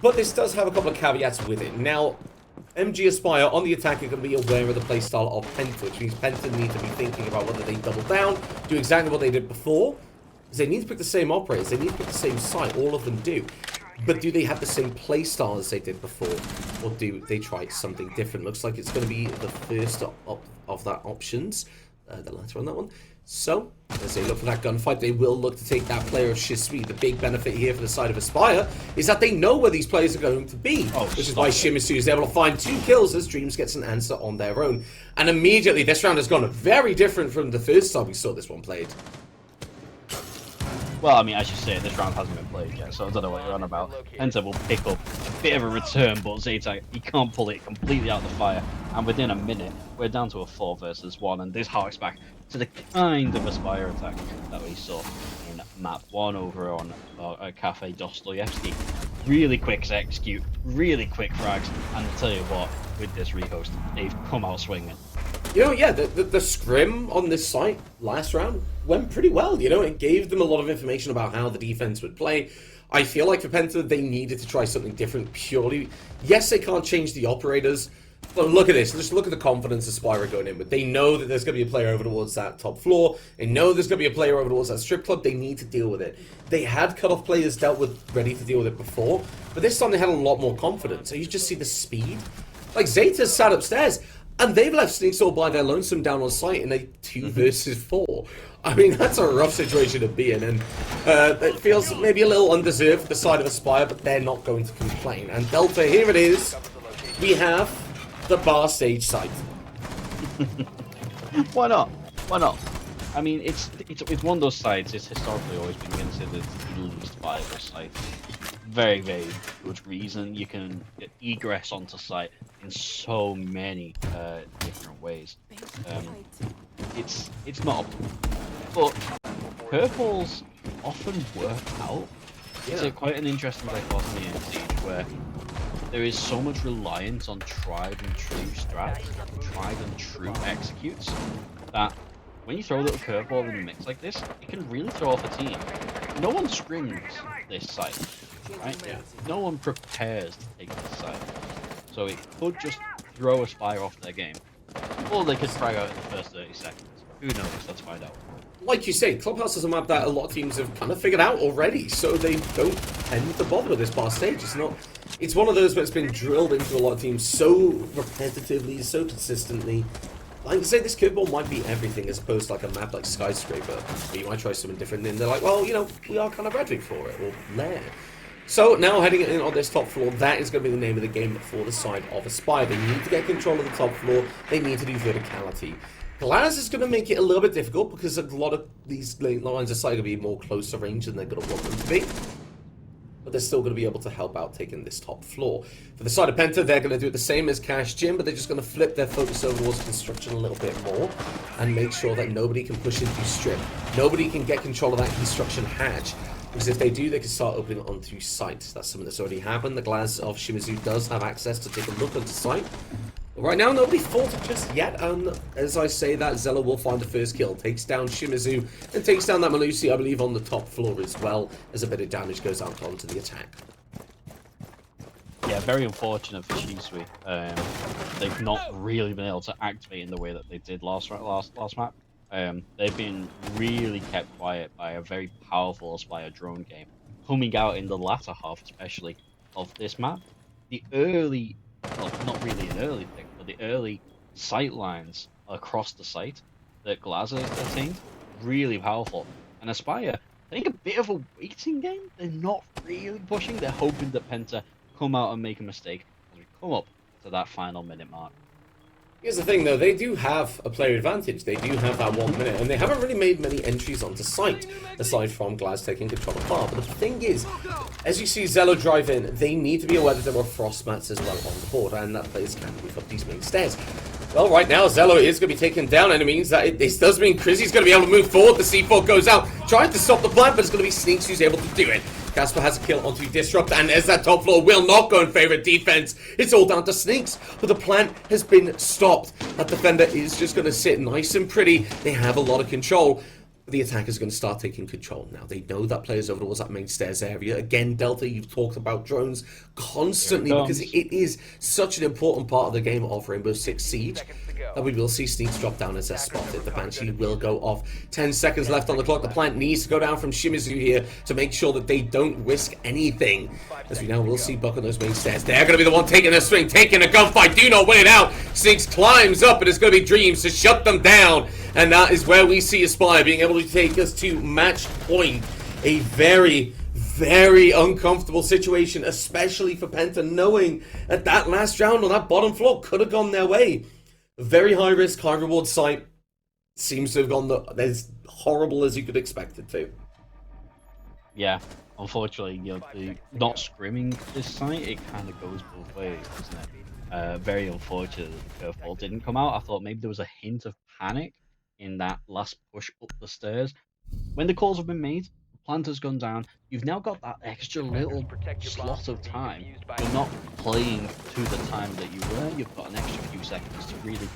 But this does have a couple of caveats with it. Now, MG Aspire on the attack are going to be aware of the playstyle of Penta, which means Penta need to be thinking about whether they double down, do exactly what they did before, because they need to pick the same operators, they need to pick the same site, all of them do. But do they have the same playstyle as they did before, or do they try something different? Looks like it's going to be the first of that options, the latter on that one. So, as they look for that gunfight, they will look to take that player of Shisui. The big benefit here for the side of Aspire is that they know where these players are going to be. Which is why Shimizu is able to find 2 kills as Dreams gets an answer on their own. And immediately, this round has gone very different from the first time we saw this one played. Well, I mean, I should say, this round hasn't been played yet, so I don't know what you're on about. Penta will pick up a bit of a return, but Zeta, he can't pull it completely out of the fire. And within a minute, we're down to a 4 versus 1, and this harks back to the kind of Aspire attack that we saw in map 1 over on Cafe Dostoyevsky. Really quick to execute, really quick frags, and I'll tell you what, with this rehost, they've come out swinging. You know, yeah, the scrim on this site last round went pretty well. You know, it gave them a lot of information about how the defense would play. I feel like for Penta, they needed to try something different purely. Yes, they can't change the operators, but look at this. Just look at the confidence Aspire going in with. They know that there's going to be a player over towards that top floor. They know there's going to be a player over towards that strip club. They need to deal with it. They had cut-off players ready to deal with it before, but this time they had a lot more confidence. So you just see the speed. Like, Zeta's sat upstairs, and they've left Sneaks all by their lonesome down on site in a 2 versus 4. I mean, that's a rough situation to be in, and it feels maybe a little undeserved for the side of Aspire, but they're not going to complain. And Delta, here it is. We have the bar stage site. Why not? Why not? I mean, it's one of those sites. It's historically always been considered the least viable site. Very good reason. You can get egress onto site in so many different ways. It's not optimal, but curveballs often work out. It's quite an interesting dichotomy in Siege where there is so much reliance on tried and true strats, tried and true executes, that when you throw a little curveball in a mix like this, it can really throw off a team. No one scrims this site, right? No one prepares to take this site. So it could just throw Aspire off their game. Or they could frag out in the first 30 seconds. Who knows? Let's find out. Like you say, Clubhouse is a map that a lot of teams have kind of figured out already, so they don't tend to bother with this bar stage. It's one of those where it's been drilled into a lot of teams so repetitively, so consistently. Like I say, this curveball might be everything as opposed to like a map like Skyscraper, where you might try something different and they're like, well, you know, we are kind of ready for it, or Lair. So now heading in on this top floor, that is going to be the name of the game for the side of Aspire. They need to get control of the top floor, they need to do verticality. Glass is going to make it a little bit difficult because a lot of these lines are going to be more closer range than they're going to want them to be. but they're still going to be able to help out taking this top floor. For the side of Penta, they're going to do it the same as Cash Jim, but they're just going to flip their focus over towards construction a little bit more and make sure that nobody can push into strip. Nobody can get control of that construction hatch, because if they do, they can start opening it onto site. That's something that's already happened. The Glass of Shimizu does have access to take a look onto site. Right now, nobody fought it just yet, and as I say that, Zella will find the first kill, takes down Shimizu, and takes down that Malusi, I believe, on the top floor as well, as a bit of damage goes out onto the attack. Yeah, very unfortunate for Shisui. They've not really been able to activate in the way that they did last map. They've been really kept quiet by a very powerful Aspire drone game, coming out in the latter half, especially, of this map. The early, well, not really an early thing, but the early sight lines across the site that Glazer attained, really powerful. And Aspire, I think a bit of a waiting game. They're not really pushing. They're hoping that Penta come out and make a mistake as we come up to that final minute mark. Here's the thing, though, they do have a player advantage. They do have that 1 minute, and they haven't really made many entries onto site, aside from Glass taking control of far. But the thing is, as you see Zello drive in, they need to be aware that there are frost mats as well on the board, and that players can move up these main stairs. Well, right now, Zello is going to be taken down, and it means that this does mean Crizzy's going to be able to move forward. The C4 goes out, trying to stop the plant, but it's going to be Sneaks who's able to do it. Casper has a kill onto Disrupt, and as that top floor will not go in favor of defense, it's all down to Sneaks. But the plant has been stopped. That defender is just going to sit nice and pretty. They have a lot of control. The attackers are going to start taking control now. They know that players over towards that main stairs area. Again, Delta, you've talked about drones constantly because it is such an important part of the game of Rainbow Six Siege that we will see Sneaks drop down as they're spotted. The Banshee will go off. 10 seconds left on the clock. The plant needs to go down from Shimizu here to make sure that they don't risk anything. As we now will see Buck on those main stairs. They're going to be the one taking a swing, taking a gunfight. Do not win it out. Sneaks climbs up, and it's going to be Dreams to shut them down. And that is where we see Aspire being able to take us to match point. A very, very uncomfortable situation, especially for Penta, knowing that that last round on that bottom floor could have gone their way. Very high risk, high reward site. Seems to have gone as horrible as you could expect it to. Yeah, unfortunately, the not scrimming this site, it kind of goes both ways, doesn't it? Very unfortunate that the curveball didn't come out. I thought maybe there was a hint of panic in that last push up the stairs. When the calls have been made, the plant has gone down, you've now got that extra little slot of time. You're not playing to the time that you were, you've got an extra few seconds to really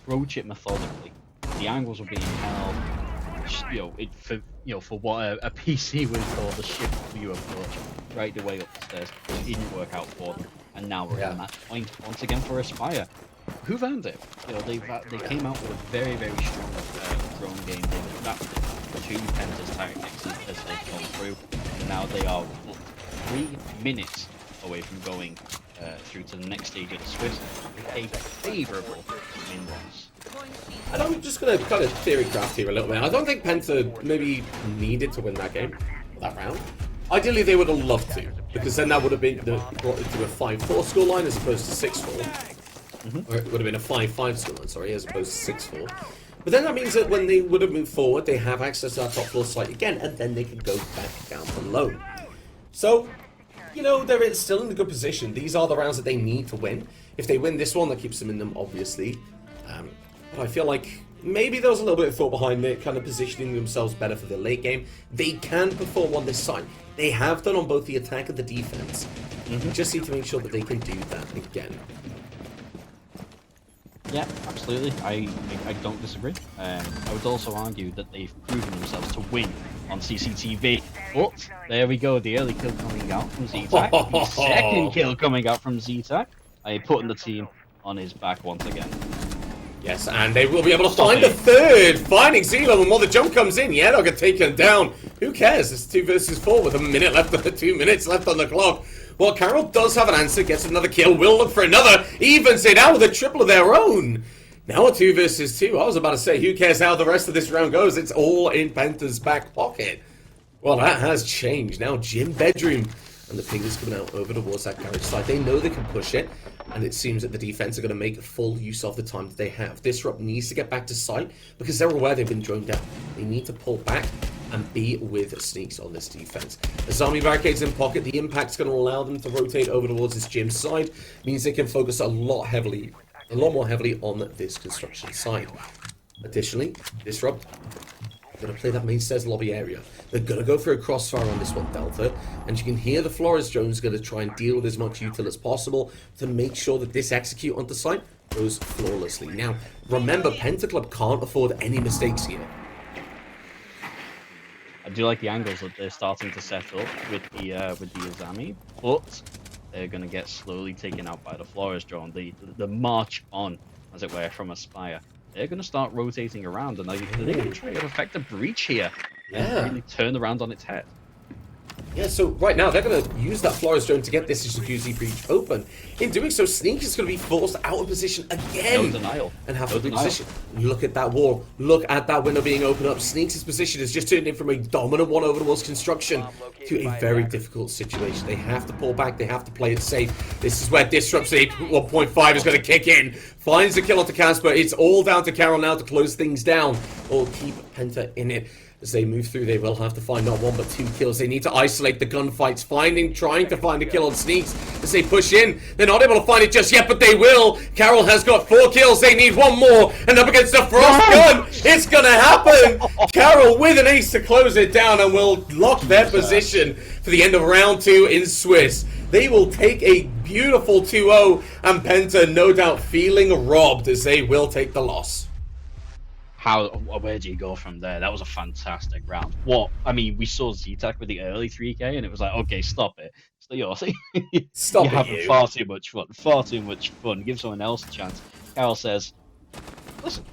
approach it methodically. The angles were being held, for what a PC would call the shift view approach, right the way up the stairs. It didn't work out for them, and now we're at match point once again for Aspire. Who've earned it? They came out with a very, very strong drone game. They've adapted to Penta's tactics as they've gone through, and now they are 3 minutes away from going through to the next stage of the Swiss with a favourable win loss. And I'm just going to kind of theory craft here a little bit. I don't think Penta maybe needed to win that game, that round. Ideally, they would have loved to, because then that would have been brought it to a 5-4 scoreline as opposed to 6-4. Or it would have been a 5-5 scoreline, sorry, as opposed to 6-4. But then that means that when they would have moved forward, they have access to that top floor site again, and then they can go back down below. So, they're still in a good position. These are the rounds that they need to win. If they win this one, that keeps them in them, obviously. But I feel like maybe there was a little bit of thought behind it, kind of positioning themselves better for the late game. They can perform on this side. They have done on both the attack and the defense. Just need to make sure that they can do that again. Yeah, absolutely. I don't disagree. I would also argue that they've proven themselves to win on CCTV. But there we go, the early kill coming out from Z-Tac. The second kill coming out from Z-Tac. Putting the team on his back once again. Yes, and they will be able to find a third. Finding Zelo, and while the jump comes in, yeah, they'll get taken down. Who cares? It's 2 versus 4 with a minute left, 2 minutes left on the clock. Well, Carol does have an answer, gets another kill, will look for another, evens it out with a triple of their own. Now a 2 versus 2. I was about to say, who cares how the rest of this round goes? It's all in Penta's back pocket. Well, that has changed. Now Gym Bedroom. And the ping is coming out over towards that garage side. They know they can push it, and it seems that the defense are going to make full use of the time that they have. Disrupt needs to get back to site because they're aware they've been droned down. They need to pull back. and be with sneaks on this defense. As Army barricades in pocket, the impact's going to allow them to rotate over towards this gym side, means they can focus a lot more heavily on this construction side. Additionally, Disrupt going to play that main stairs lobby area. They're going to go for a crossfire on this one, Delta, and you can hear the Flores drones going to try and deal with as much util as possible to make sure that this execute onto site goes flawlessly. Now, remember, Penta Club can't afford any mistakes here. I do like the angles that they're starting to set up with the Azami, but they're going to get slowly taken out by the Flores drone. The march on, as it were, from Aspire. They're going to start rotating around, and they're going to try to effect a breach here. Yeah. Really turn around on its head. Yeah, so right now they're going to use that Flores drone to get this jacuzzi breach open. In doing so, Sneak is going to be forced out of position again. No denial. And have to reposition. Look at that wall. Look at that window being opened up. Sneak's position has just turned in from a dominant one over towards construction to a very difficult situation. They have to pull back. They have to play it safe. This is where Disrupt's 1.5 is going to kick in. Finds the kill onto Casper. It's all down to Carol now to close things down or keep Penta in it. As they move through, they will have to find not one but two kills. They need to isolate the gunfights, trying to find a kill on Sneaks as they push in. They're not able to find it just yet, but they will. Carol has got 4 kills. They need one more. And up against the Frost gun, it's going to happen. Carol with an ace to close it down and will lock their position for the end of round 2 in Swiss. They will take a beautiful 2-0, and Penta no doubt feeling robbed as they will take the loss. Where do you go from there? That was a fantastic round. I mean, we saw Z-Tac with the early 3K, and it was like, okay, stop it. So you're having far too much fun. Give someone else a chance. Carol says, listen,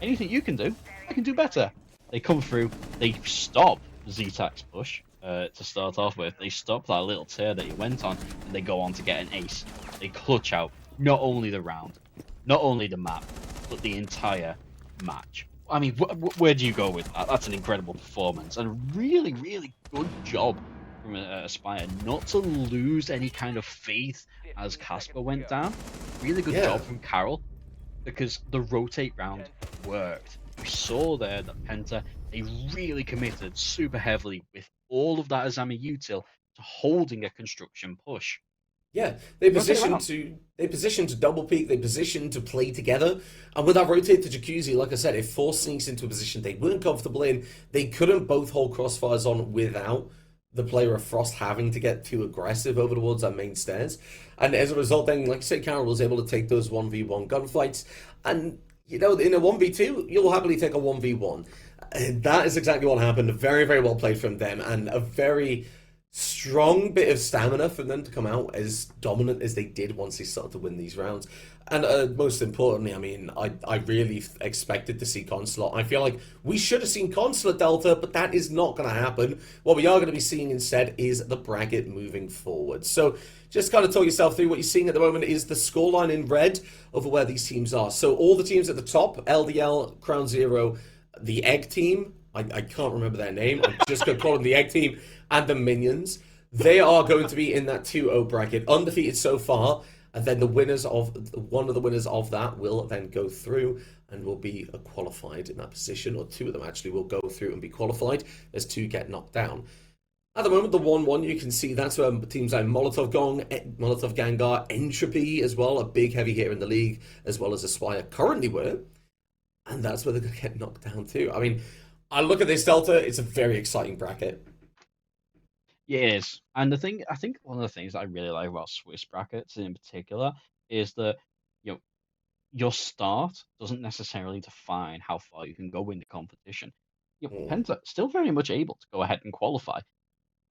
anything you can do, I can do better. They come through, they stop Z-Tac's push to start off with. They stop that little tear that he went on, and they go on to get an ace. They clutch out not only the round, not only the map, but the entire match. I mean, where do you go with that? That's an incredible performance and a really, really good job from Aspire not to lose any kind of faith as Casper went down. Really good job from Carol, because the rotate round worked. We saw there that Penta, they really committed super heavily with all of that Azami util to holding a construction push. Yeah, they positioned to double peek, they positioned to play together, and with that rotate to Jacuzzi, like I said, it forced Sneaks into a position they weren't comfortable in. They couldn't both hold crossfires on without the player of Frost having to get too aggressive over towards our main stairs. And as a result, then, like I said, Carol was able to take those 1v1 gunfights, and, you know, in a 1v2, you'll happily take a 1v1. And that is exactly what happened. Very, very well played from them, and a very strong bit of stamina for them to come out as dominant as they did once they started to win these rounds. And most importantly, I mean, I really expected to see Consulate. I feel like we should have seen Consulate Delta, but that is not going to happen. What we are going to be seeing instead is the bracket moving forward. So just kind of talk yourself through what you're seeing at the moment is the scoreline in red over where these teams are. So all the teams at the top, LDL, Crown Zero, the Egg team, I can't remember their name, I'm just going to call them the Egg team, and the Minions, they are going to be in that 2-0 bracket, undefeated so far, and then one of the winners of that will then go through and will be qualified in that position, or 2 of them actually will go through and be qualified as 2 get knocked down. At the moment, the 1-1, you can see that's where teams like Molotov Gangar, Entropy as well, a big heavy hitter in the league, as well as Aspire currently were, and that's where they're going to get knocked down too. I mean, I look at this Delta, it's a very exciting bracket. Yes, and I think one of the things that I really like about Swiss brackets in particular is that, you know, your start doesn't necessarily define how far you can go in the competition. You know, Penta still very much able to go ahead and qualify,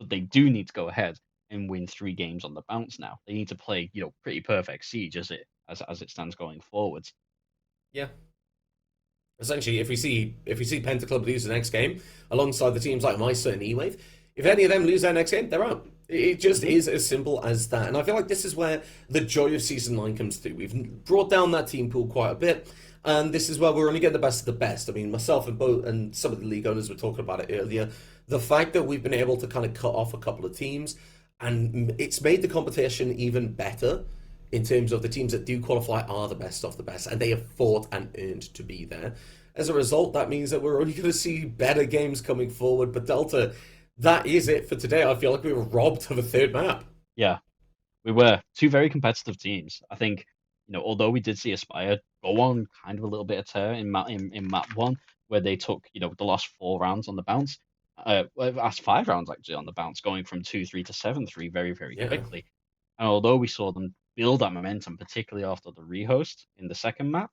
but they do need to go ahead and win 3 games on the bounce now. They need to play, you know, pretty perfect siege as it stands going forwards. Yeah. Essentially, if we see Penta Club lose the next game, alongside the teams like Meister and E-Wave, if any of them lose their next game, they're out. It just is as simple as that. And I feel like this is where the joy of Season 9 comes through. We've brought down that team pool quite a bit, and this is where we're only getting the best of the best. I mean, myself and some of the league owners were talking about it earlier. The fact that we've been able to kind of cut off a couple of teams, and it's made the competition even better, in terms of the teams that do qualify are the best of the best, and they have fought and earned to be there. As a result, that means that we're only going to see better games coming forward. But Delta, that is it for today. I feel like we were robbed of a third map. Yeah, we were two very competitive teams. I think, although we did see Aspire go on kind of a little bit of tear in map one, where they took, the last 4 rounds on the bounce, last 5 rounds actually on the bounce, going from 2-3 to 7-3 very, very Yeah. quickly. And although we saw them build that momentum, particularly after the rehost in the second map,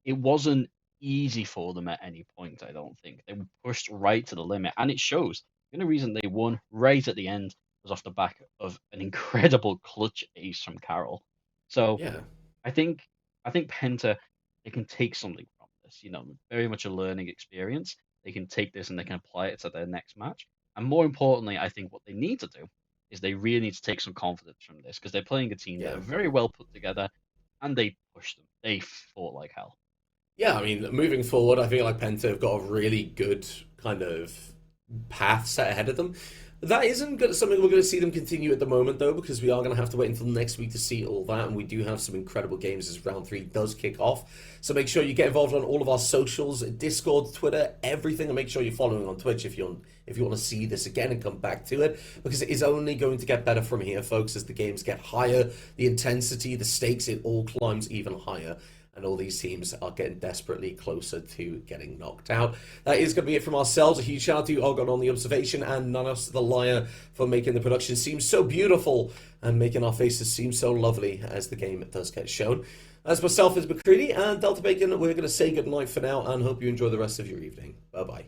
it wasn't easy for them at any point, I don't think. They were pushed right to the limit, and it shows. The only reason they won right at the end was off the back of an incredible clutch ace from Carroll. So Yeah. I think Penta, they can take something from this, very much a learning experience. They can take this and they can apply it to their next match. And more importantly, I think what they need to do is they really need to take some confidence from this, because they're playing a team that Yeah. are very well put together, and they pushed them. They fought like hell. Yeah, I mean, moving forward, I feel like Penta have got a really good kind of path set ahead of them. That isn't something we're going to see them continue at the moment, though, because we are going to have to wait until next week to see all that, and we do have some incredible games as round 3 does kick off. So make sure you get involved on all of our socials, Discord, Twitter, everything, and make sure you're following on Twitch if you want to see this again and come back to it, because it is only going to get better from here, folks, as the games get higher, the intensity, the stakes, it all climbs even higher. And all these teams are getting desperately closer to getting knocked out. That is going to be it from ourselves. A huge shout out to Olgon on the observation, and Nanos the Liar for making the production seem so beautiful and making our faces seem so lovely as the game does get shown. As myself is McCready and Delta Bacon, we're going to say goodnight for now and hope you enjoy the rest of your evening. Bye-bye.